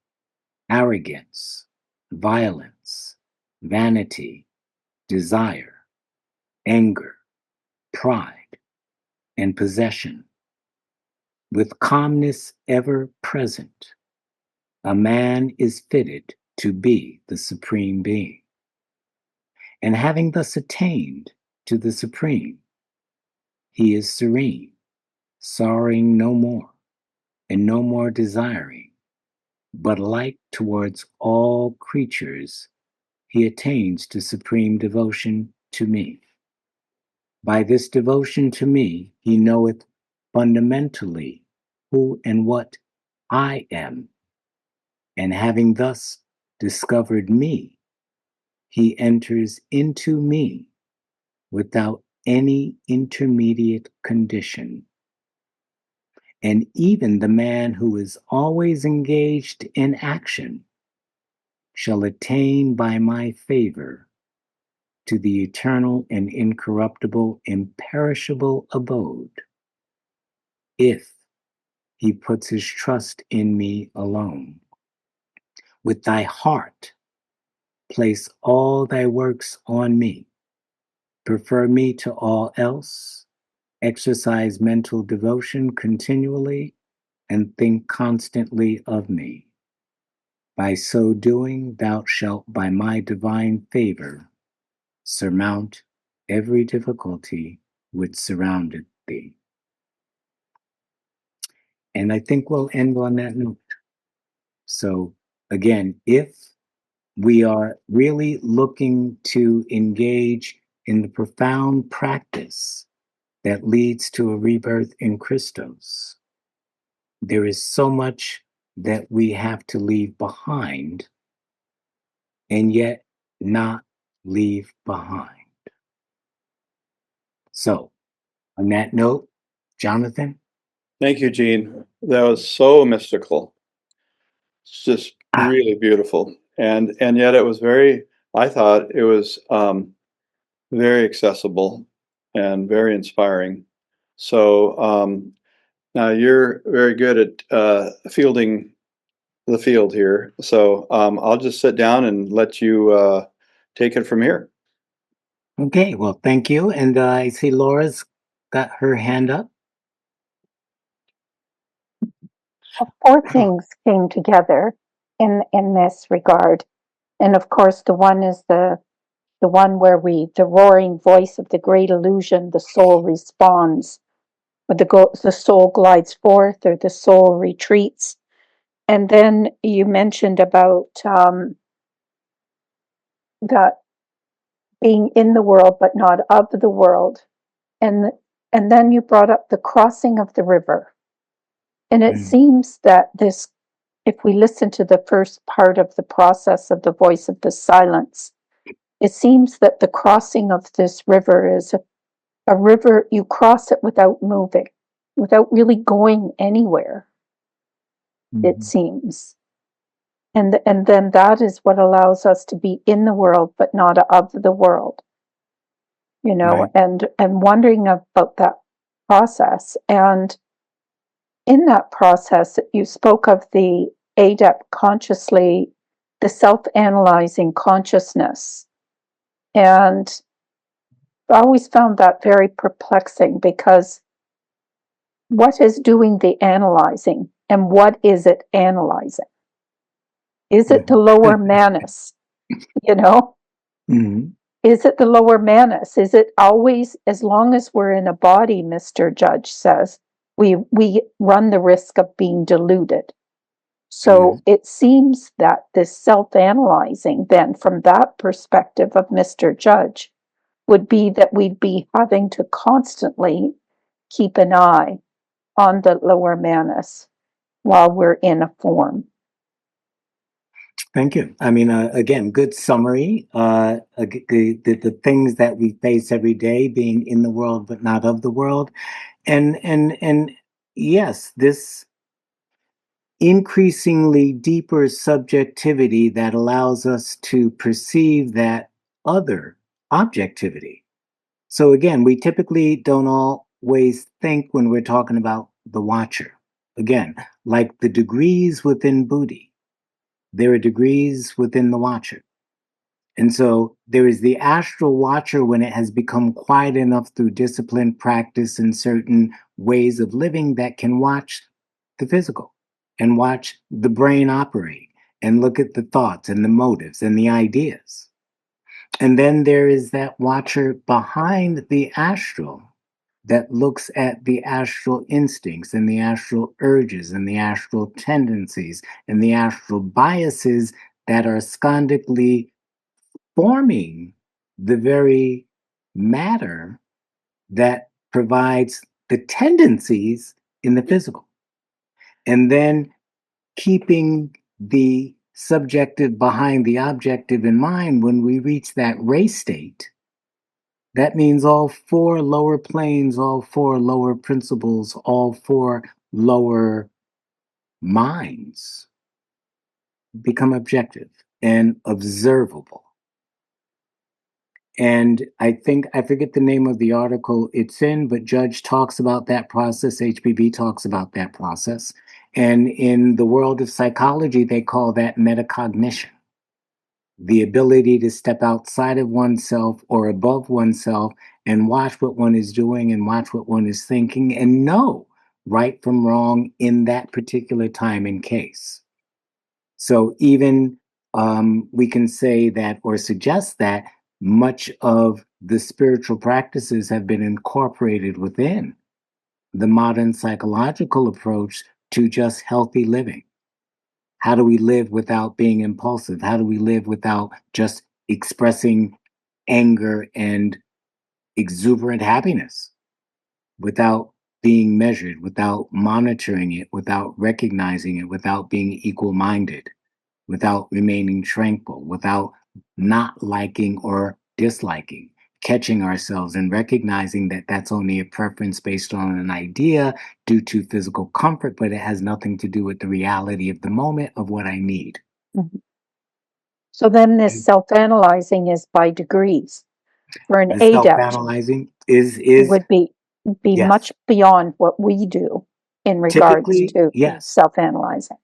arrogance, violence, vanity, desire, anger, pride, and possession. With calmness ever present, a man is fitted to be the Supreme Being. And having thus attained to the Supreme, he is serene, sorrowing no more, and no more desiring, but like towards all creatures, he attains to supreme devotion to me. By this devotion to me, he knoweth fundamentally who and what I am, and having thus discovered me, he enters into me without any intermediate condition. And even the man who is always engaged in action shall attain by my favor to the eternal and incorruptible, imperishable abode, if he puts his trust in me alone. With thy heart, place all thy works on me. Prefer me to all else. Exercise mental devotion continually, and think constantly of me. By so doing, thou shalt, by my divine favor, surmount every difficulty which surrounded thee. And I think we'll end on that note. So, again, if we are really looking to engage in the profound practice that leads to a rebirth in Christos, there is so much that we have to leave behind and yet not leave behind. So, on that note, Jonathan? Thank you, Gene. That was so mystical. It's just really beautiful. And yet it was I thought it was very accessible and very inspiring. So now you're very good at fielding the field here. So I'll just sit down and let you take it from here. Okay, well, thank you. And I see Laura's got her hand up. Four things came together in this regard. And of course, the one is the one where the roaring voice of the great illusion, the soul responds, or the soul glides forth, or the soul retreats. And then you mentioned about that being in the world but not of the world, and then you brought up the crossing of the river. And it seems that this, if we listen to the first part of the process of the voice of the silence, it seems that the crossing of this river is a river, you cross it without moving, without really going anywhere, it seems. And then that is what allows us to be in the world, but not of the world, Right. and wondering about that process. And in that process, you spoke of the adept consciously, the self-analyzing consciousness. And I always found that very perplexing, because what is doing the analyzing, and what is it analyzing? Is it the lower manus? You know, is it the lower manus? Is it always, as long as we're in a body, Mr. Judge says, we run the risk of being deluded. So it seems that this self-analyzing, then, from that perspective of Mr. Judge, would be that we'd be having to constantly keep an eye on the lower manus while we're in a form. Thank you. I mean, again, good summary. The things that we face every day, being in the world but not of the world, and yes, this increasingly deeper subjectivity that allows us to perceive that other objectivity. So again, we typically don't always think when we're talking about the watcher. Again, like the degrees within Buddhi, there are degrees within the watcher. And so there is the astral watcher when it has become quiet enough through disciplined practice and certain ways of living that can watch the physical and watch the brain operate and look at the thoughts and the motives and the ideas. And then there is that watcher behind the astral that looks at the astral instincts and the astral urges and the astral tendencies and the astral biases that are skandically forming the very matter that provides the tendencies in the physical. And then keeping the subjective behind the objective in mind when we reach that ray state. That means all four lower planes, all four lower principles, all four lower minds become objective and observable. And I think, I forget the name of the article it's in, but Judge talks about that process. HPB talks about that process. And in the world of psychology, they call that metacognition. The ability to step outside of oneself or above oneself and watch what one is doing and watch what one is thinking and know right from wrong in that particular time and case. So even we can say that or suggest that much of the spiritual practices have been incorporated within the modern psychological approach to just healthy living. How do we live without being impulsive? How do we live without just expressing anger and exuberant happiness? Without being measured, without monitoring it, without recognizing it, without being equal minded, without remaining tranquil, without not liking or disliking, catching ourselves and recognizing that that's only a preference based on an idea due to physical comfort, but it has nothing to do with the reality of the moment of what I need. Mhm. So then this self-analyzing is by degrees. For an The adept, self-analyzing it would be yes. much beyond what we do in regards Typically, to yes. self-analyzing.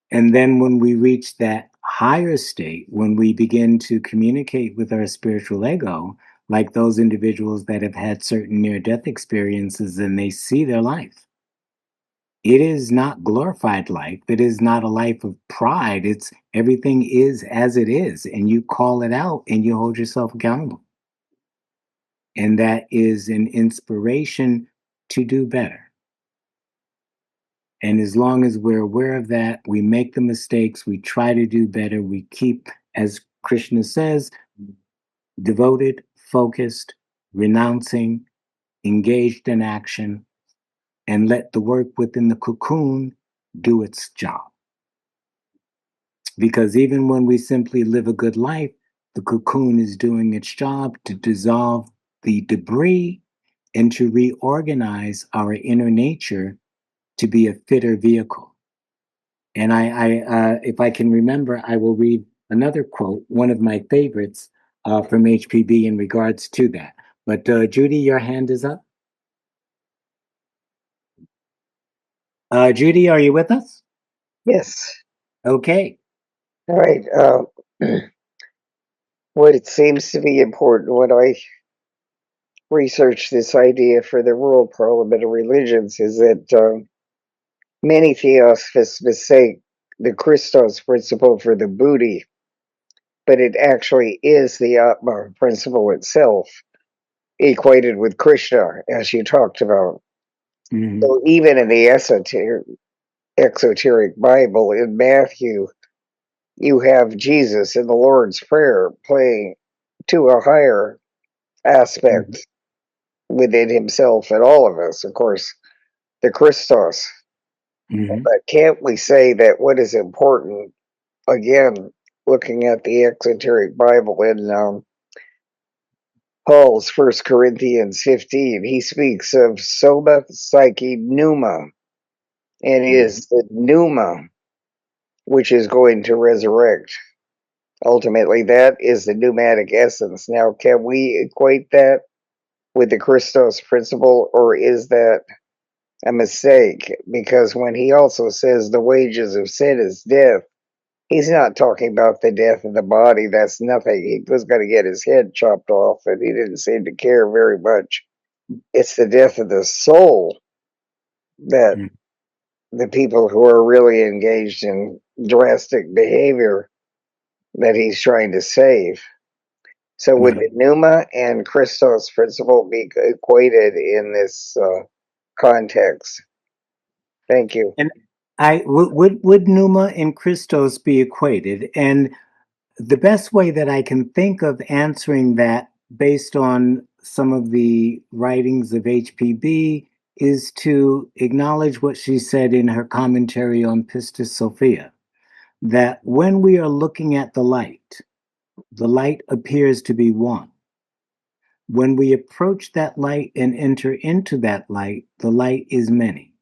And then when we reach that higher state, when we begin to communicate with our spiritual ego, like those individuals that have had certain near death experiences and they see their life. It is not glorified life. It is not a life of pride. It's everything is as it is, and you call it out and you hold yourself accountable. And that is an inspiration to do better. And as long as we're aware of that, we make the mistakes, we try to do better, we keep, as Krishna says, devoted, focused, renouncing, engaged in action, and let the work within the cocoon do its job. Because even when we simply live a good life, the cocoon is doing its job to dissolve the debris and to reorganize our inner nature to be a fitter vehicle. And if I can remember, I will read another quote, one of my favorites from HPB in regards to that. But Judy, your hand is up. Judy, are you with us? Yes. Okay. All right. What it seems to be important when I research this idea for the World Parliament of Religions is that many theosophists mistake the Christos principle for the Buddhi, but it actually is the Atma principle itself, equated with Krishna, as you talked about. Mm-hmm. So even in the exoteric Bible, in Matthew, you have Jesus in the Lord's Prayer playing to a higher aspect within himself and all of us, of course, the Christos. Mm-hmm. But can't we say that what is important, again, looking at the exoteric Bible in Paul's 1 Corinthians 15, he speaks of soma, psyche, pneuma, and it is the pneuma which is going to resurrect. Ultimately, that is the pneumatic essence. Now, can we equate that with the Christos principle, or is that a mistake? Because when he also says the wages of sin is death, he's not talking about the death of the body. That's nothing. He was going to get his head chopped off, and he didn't seem to care very much. It's the death of the soul that the people who are really engaged in drastic behavior that he's trying to save. So would the pneuma and Christos principle be equated in this context? Thank you. And would Numa and Christos be equated? And the best way that I can think of answering that, based on some of the writings of HPB, is to acknowledge what she said in her commentary on Pistis Sophia, that when we are looking at the light appears to be one. When we approach that light and enter into that light, the light is many.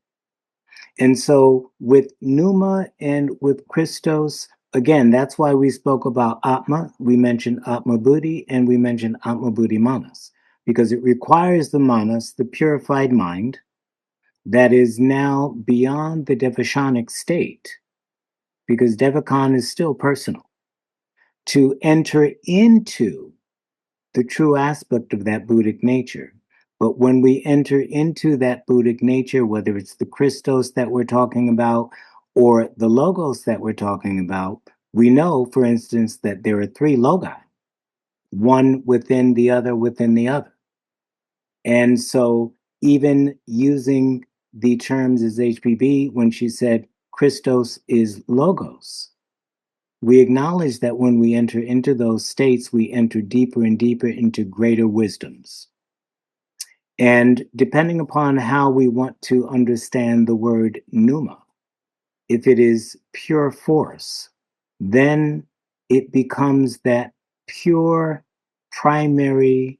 And so with Numa and with Christos, again, that's why we spoke about Atma. We mentioned Atma Buddhi and we mentioned Atma Buddhi Manas, because it requires the Manas, the purified mind, that is now beyond the Devachanic state, because Devachan is still personal, to enter into the true aspect of that Buddhic nature. But when we enter into that Buddhic nature, whether it's the Christos that we're talking about or the Logos that we're talking about, we know, for instance, that there are three Logi, one within the other within the other. And so even using the terms as HPB, when she said Christos is Logos, we acknowledge that when we enter into those states, we enter deeper and deeper into greater wisdoms. And depending upon how we want to understand the word pneuma, if it is pure force, then it becomes that pure primary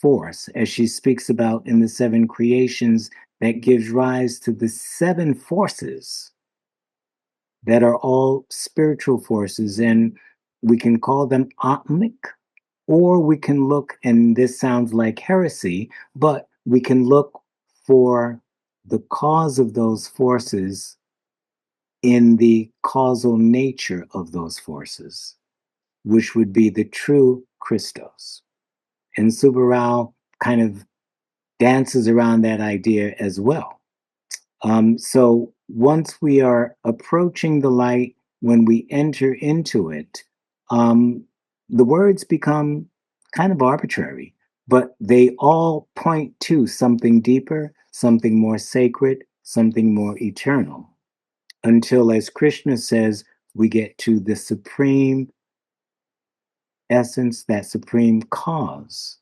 force, as she speaks about in the seven creations, that gives rise to the seven forces that are all spiritual forces. And we can call them atmic, or we can look, and this sounds like heresy, but we can look for the cause of those forces in the causal nature of those forces, which would be the true Christos. And Subarao kind of dances around that idea as well. So once we are approaching the light, when we enter into it, the words become kind of arbitrary, but they all point to something deeper, something more sacred, something more eternal. Until, as Krishna says, we get to the supreme essence, that supreme cause,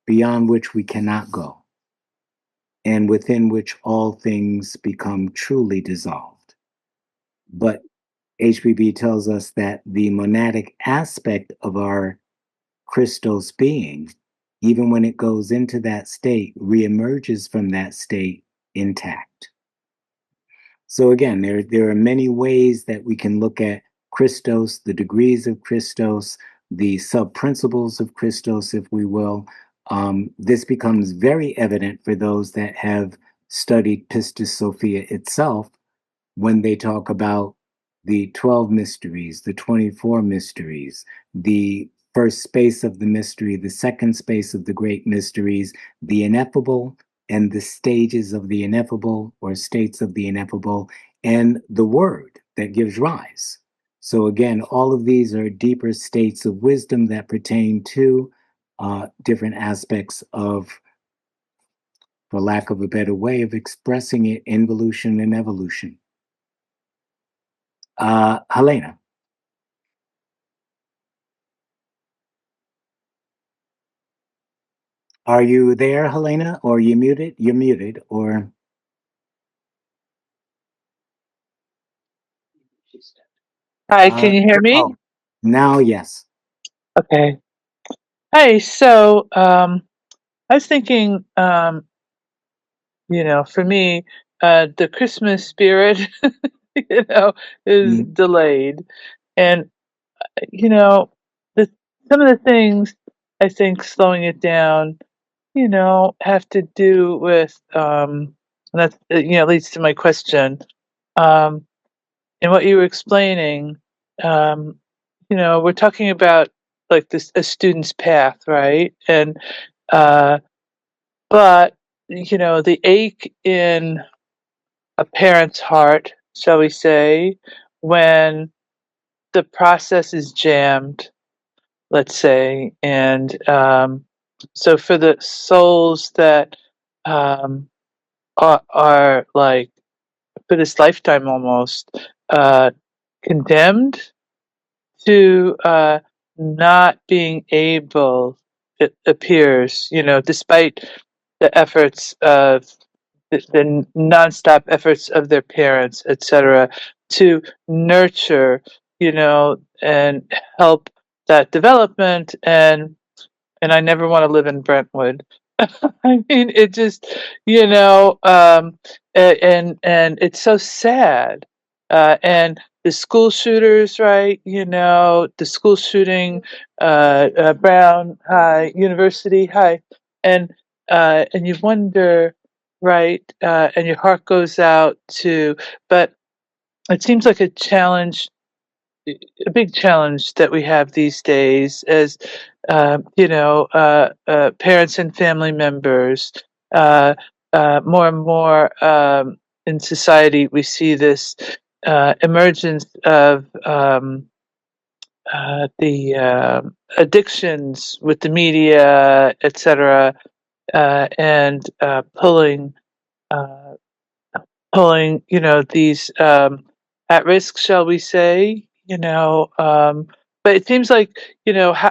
beyond which we cannot go, and within which all things become truly dissolved. But HBB tells us that the monadic aspect of our Christos being, even when it goes into that state, reemerges from that state intact. So again, there are many ways that we can look at Christos, the degrees of Christos, the sub-principles of Christos, if we will. This becomes very evident for those that have studied Pistis Sophia itself when they talk about the 12 mysteries, the 24 mysteries, the first space of the mystery, the second space of the great mysteries, the ineffable, and the stages of the ineffable or states of the ineffable, and the word that gives rise. So again, all of these are deeper states of wisdom that pertain to different aspects of, for lack of a better way of expressing it, involution and evolution. Helena. Are you there, Helena, or are you muted? You're muted, or... Hi, can you hear me? Oh, now, yes. Okay. Hey, so I was thinking, for me, the Christmas spirit, is delayed, and the some of the things I think slowing it down, have to do with, and that leads to my question, and what you were explaining, um, we're talking about like this a student's path, right? And but the ache in a parent's heart, shall we say, when the process is jammed, let's say, and so for the souls that um, are like for this lifetime almost condemned to not being able, it appears, despite the efforts of the nonstop efforts of their parents, etc., to nurture, and help that development. And I never want to live in Brentwood. I mean, it just, and it's so sad. And the school shooters, right? The school shooting, Brown High University High, and you wonder, right? And your heart goes out to, but it seems like a big challenge that we have these days as parents and family members. More and more in society, we see this emergence of the addictions with the media, etc., and uh, pulling, these at risk, shall we say, but it seems like,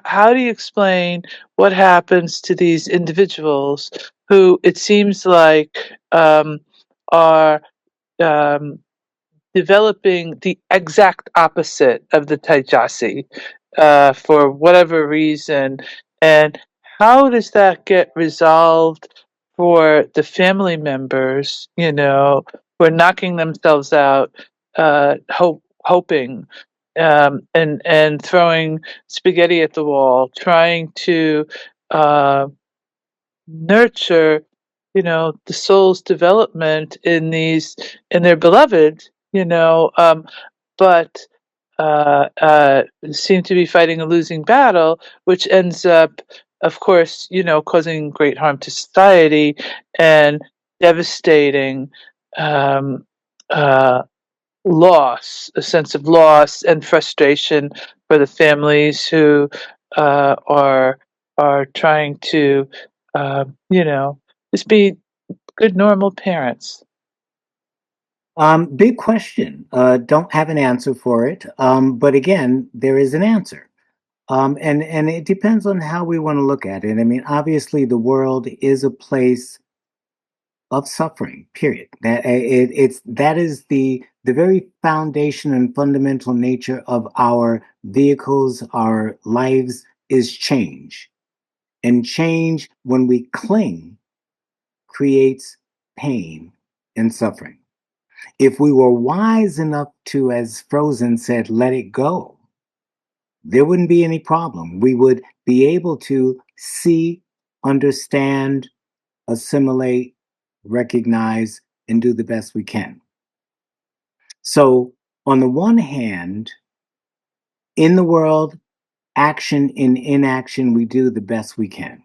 how do you explain what happens to these individuals who it seems like are um, developing the exact opposite of the Taijasi for whatever reason, and how does that get resolved for the family members, who are knocking themselves out, hoping, and throwing spaghetti at the wall, trying to uh, nurture, the soul's development in their beloved, but seem to be fighting a losing battle, which ends up, of course, causing great harm to society and devastating um, loss, a sense of loss and frustration for the families who are trying to, just be good, normal parents. Big question. Don't have an answer for it. But again, there is an answer. And it depends on how we want to look at it. I mean, obviously, the world is a place of suffering. Period. That is the very foundation and fundamental nature of our vehicles, our lives is change, and change when we cling creates pain and suffering. If we were wise enough to, as Frozen said, let it go, there wouldn't be any problem. We would be able to see, understand, assimilate, recognize, and do the best we can. So, on the one hand, in the world, action and inaction, we do the best we can.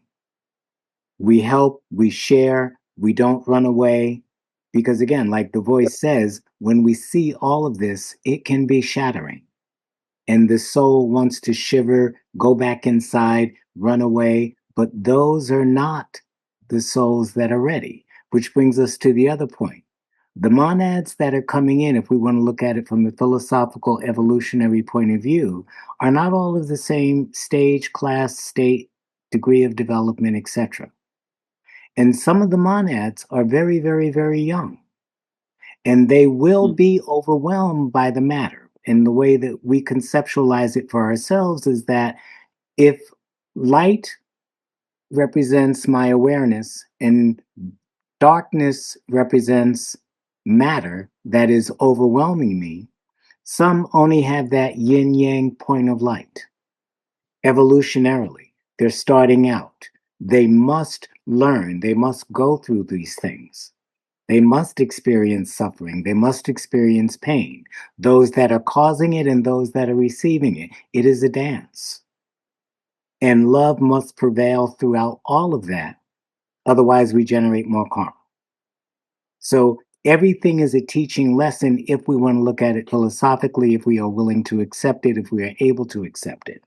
We help, we share, we don't run away. Because again, like the voice says, when we see all of this, it can be shattering. And the soul wants to shiver, go back inside, run away. But those are not the souls that are ready, which brings us to the other point. The monads that are coming in, if we want to look at it from a philosophical evolutionary point of view, are not all of the same stage, class, state, degree of development, etc. And some of the monads are very, very, very young. And they will be overwhelmed by the matter. And the way that we conceptualize it for ourselves is that if light represents my awareness and darkness represents matter that is overwhelming me, some only have that yin yang point of light. Evolutionarily, they're starting out. They must learn, they must go through these things. They must experience suffering. They must experience pain. Those that are causing it and those that are receiving it. It is a dance. And love must prevail throughout all of that. Otherwise, we generate more karma. So everything is a teaching lesson if we want to look at it philosophically, if we are willing to accept it, if we are able to accept it.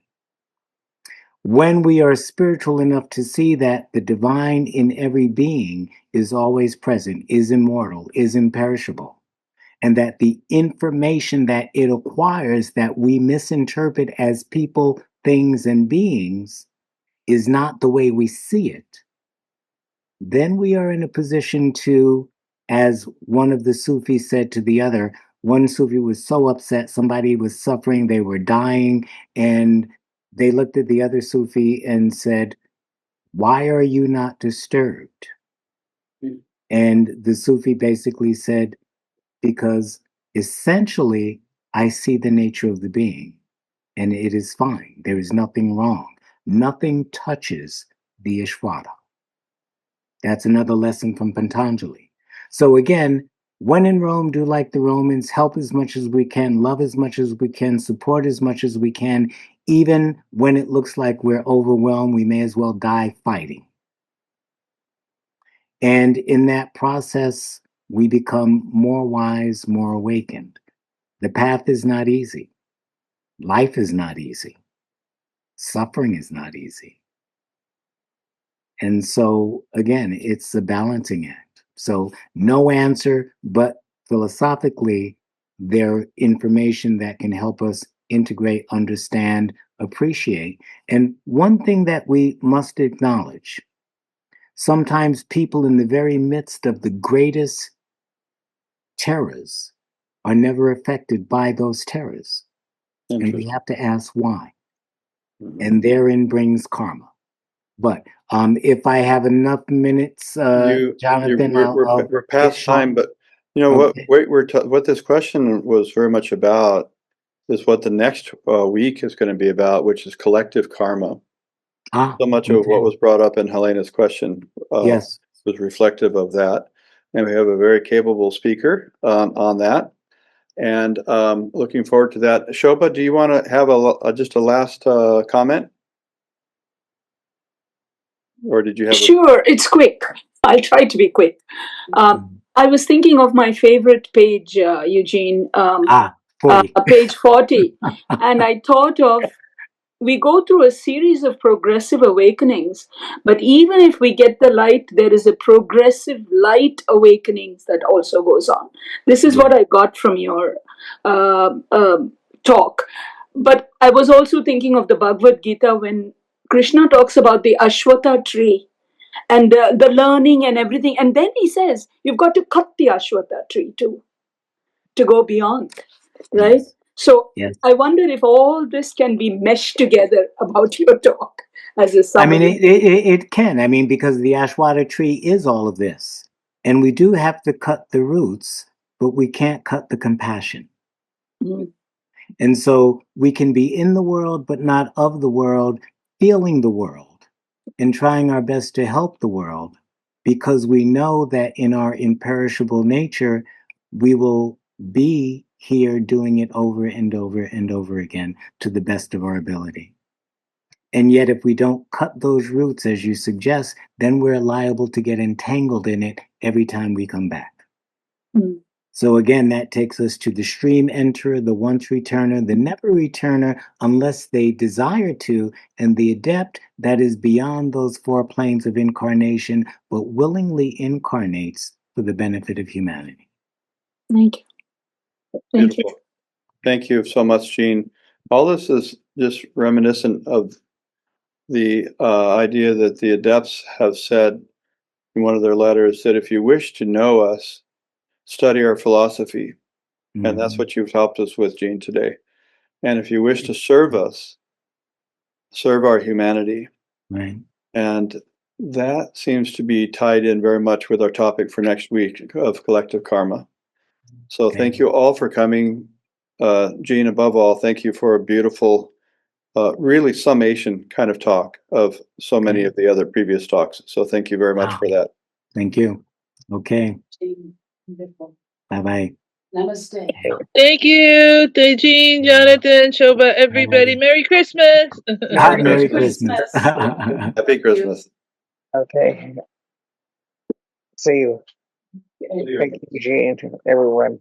When we are spiritual enough to see that the divine in every being is always present, is immortal, is imperishable, and that the information that it acquires that we misinterpret as people, things, and beings is not the way we see it, then we are in a position to, as one of the Sufis said to the other, one Sufi was so upset, somebody was suffering, they were dying, and they looked at the other Sufi and said, "Why are you not disturbed?" And the Sufi basically said, "Because essentially I see the nature of the being and it is fine. There is nothing wrong. Nothing touches the Ishvara." That's another lesson from Patanjali. So again, when in Rome, do like the Romans, help as much as we can, love as much as we can, support as much as we can. Even when it looks like we're overwhelmed, we may as well die fighting. And in that process, we become more wise, more awakened. The path is not easy. Life is not easy. Suffering is not easy. And so, again, it's a balancing act. So, no answer, but philosophically, there information that can help us integrate, understand, appreciate. And one thing that we must acknowledge, sometimes people in the very midst of the greatest terrors are never affected by those terrors. And we have to ask why. And therein brings karma. But if I have enough minutes, Jonathan, we're past time. But you know what this question was very much about is what the next week is going to be about, which is collective karma. So much of what was brought up in Helena's question yes, was reflective of that, and we have a very capable speaker on that. And looking forward to that. Shobha, do you want to have just a last comment? Or did you have Sure, it's quick. I'll try to be quick. I was thinking of my favorite page, Eugene, 40. page 40. And I thought of, we go through a series of progressive awakenings, but even if we get the light, there is a progressive light awakenings that also goes on. This is what I got from your talk. But I was also thinking of the Bhagavad Gita when Krishna talks about the Ashwatha tree and the learning and everything. And then he says, you've got to cut the Ashwatha tree too, to go beyond, right? Yes. So Yes. I wonder if all this can be meshed together about your talk as a summary. I mean, it can. I mean, because the Ashwata tree is all of this. And we do have to cut the roots, but we can't cut the compassion. Mm. And so we can be in the world, but not of the world, feeling the world and trying our best to help the world, because we know that in our imperishable nature, we will be here doing it over and over and over again to the best of our ability. And yet, if we don't cut those roots, as you suggest, then we're liable to get entangled in it every time we come back. Mm. So again, that takes us to the stream enterer, the once returner, the never returner, unless they desire to, and the adept that is beyond those 4 planes of incarnation, but willingly incarnates for the benefit of humanity. Thank you. Thank you. Beautiful. Thank you so much, Jean. All this is just reminiscent of the idea that the adepts have said in one of their letters that if you wish to know us, study our philosophy. Mm-hmm. And that's what you've helped us with, Jean, today. And if you wish to serve us, serve our humanity. Right. And that seems to be tied in very much with our topic for next week of collective karma. So thank you all for coming. Jean, above all, thank you for a beautiful, really summation kind of talk of so many of the other previous talks. So thank you very much for that. Thank you. Okay. Bye-bye. Namaste. Thank you, Jean, Jonathan, Shoba, everybody. Merry Christmas. Merry Christmas. Happy Christmas. Okay. See you. Thank you, Jean, everyone.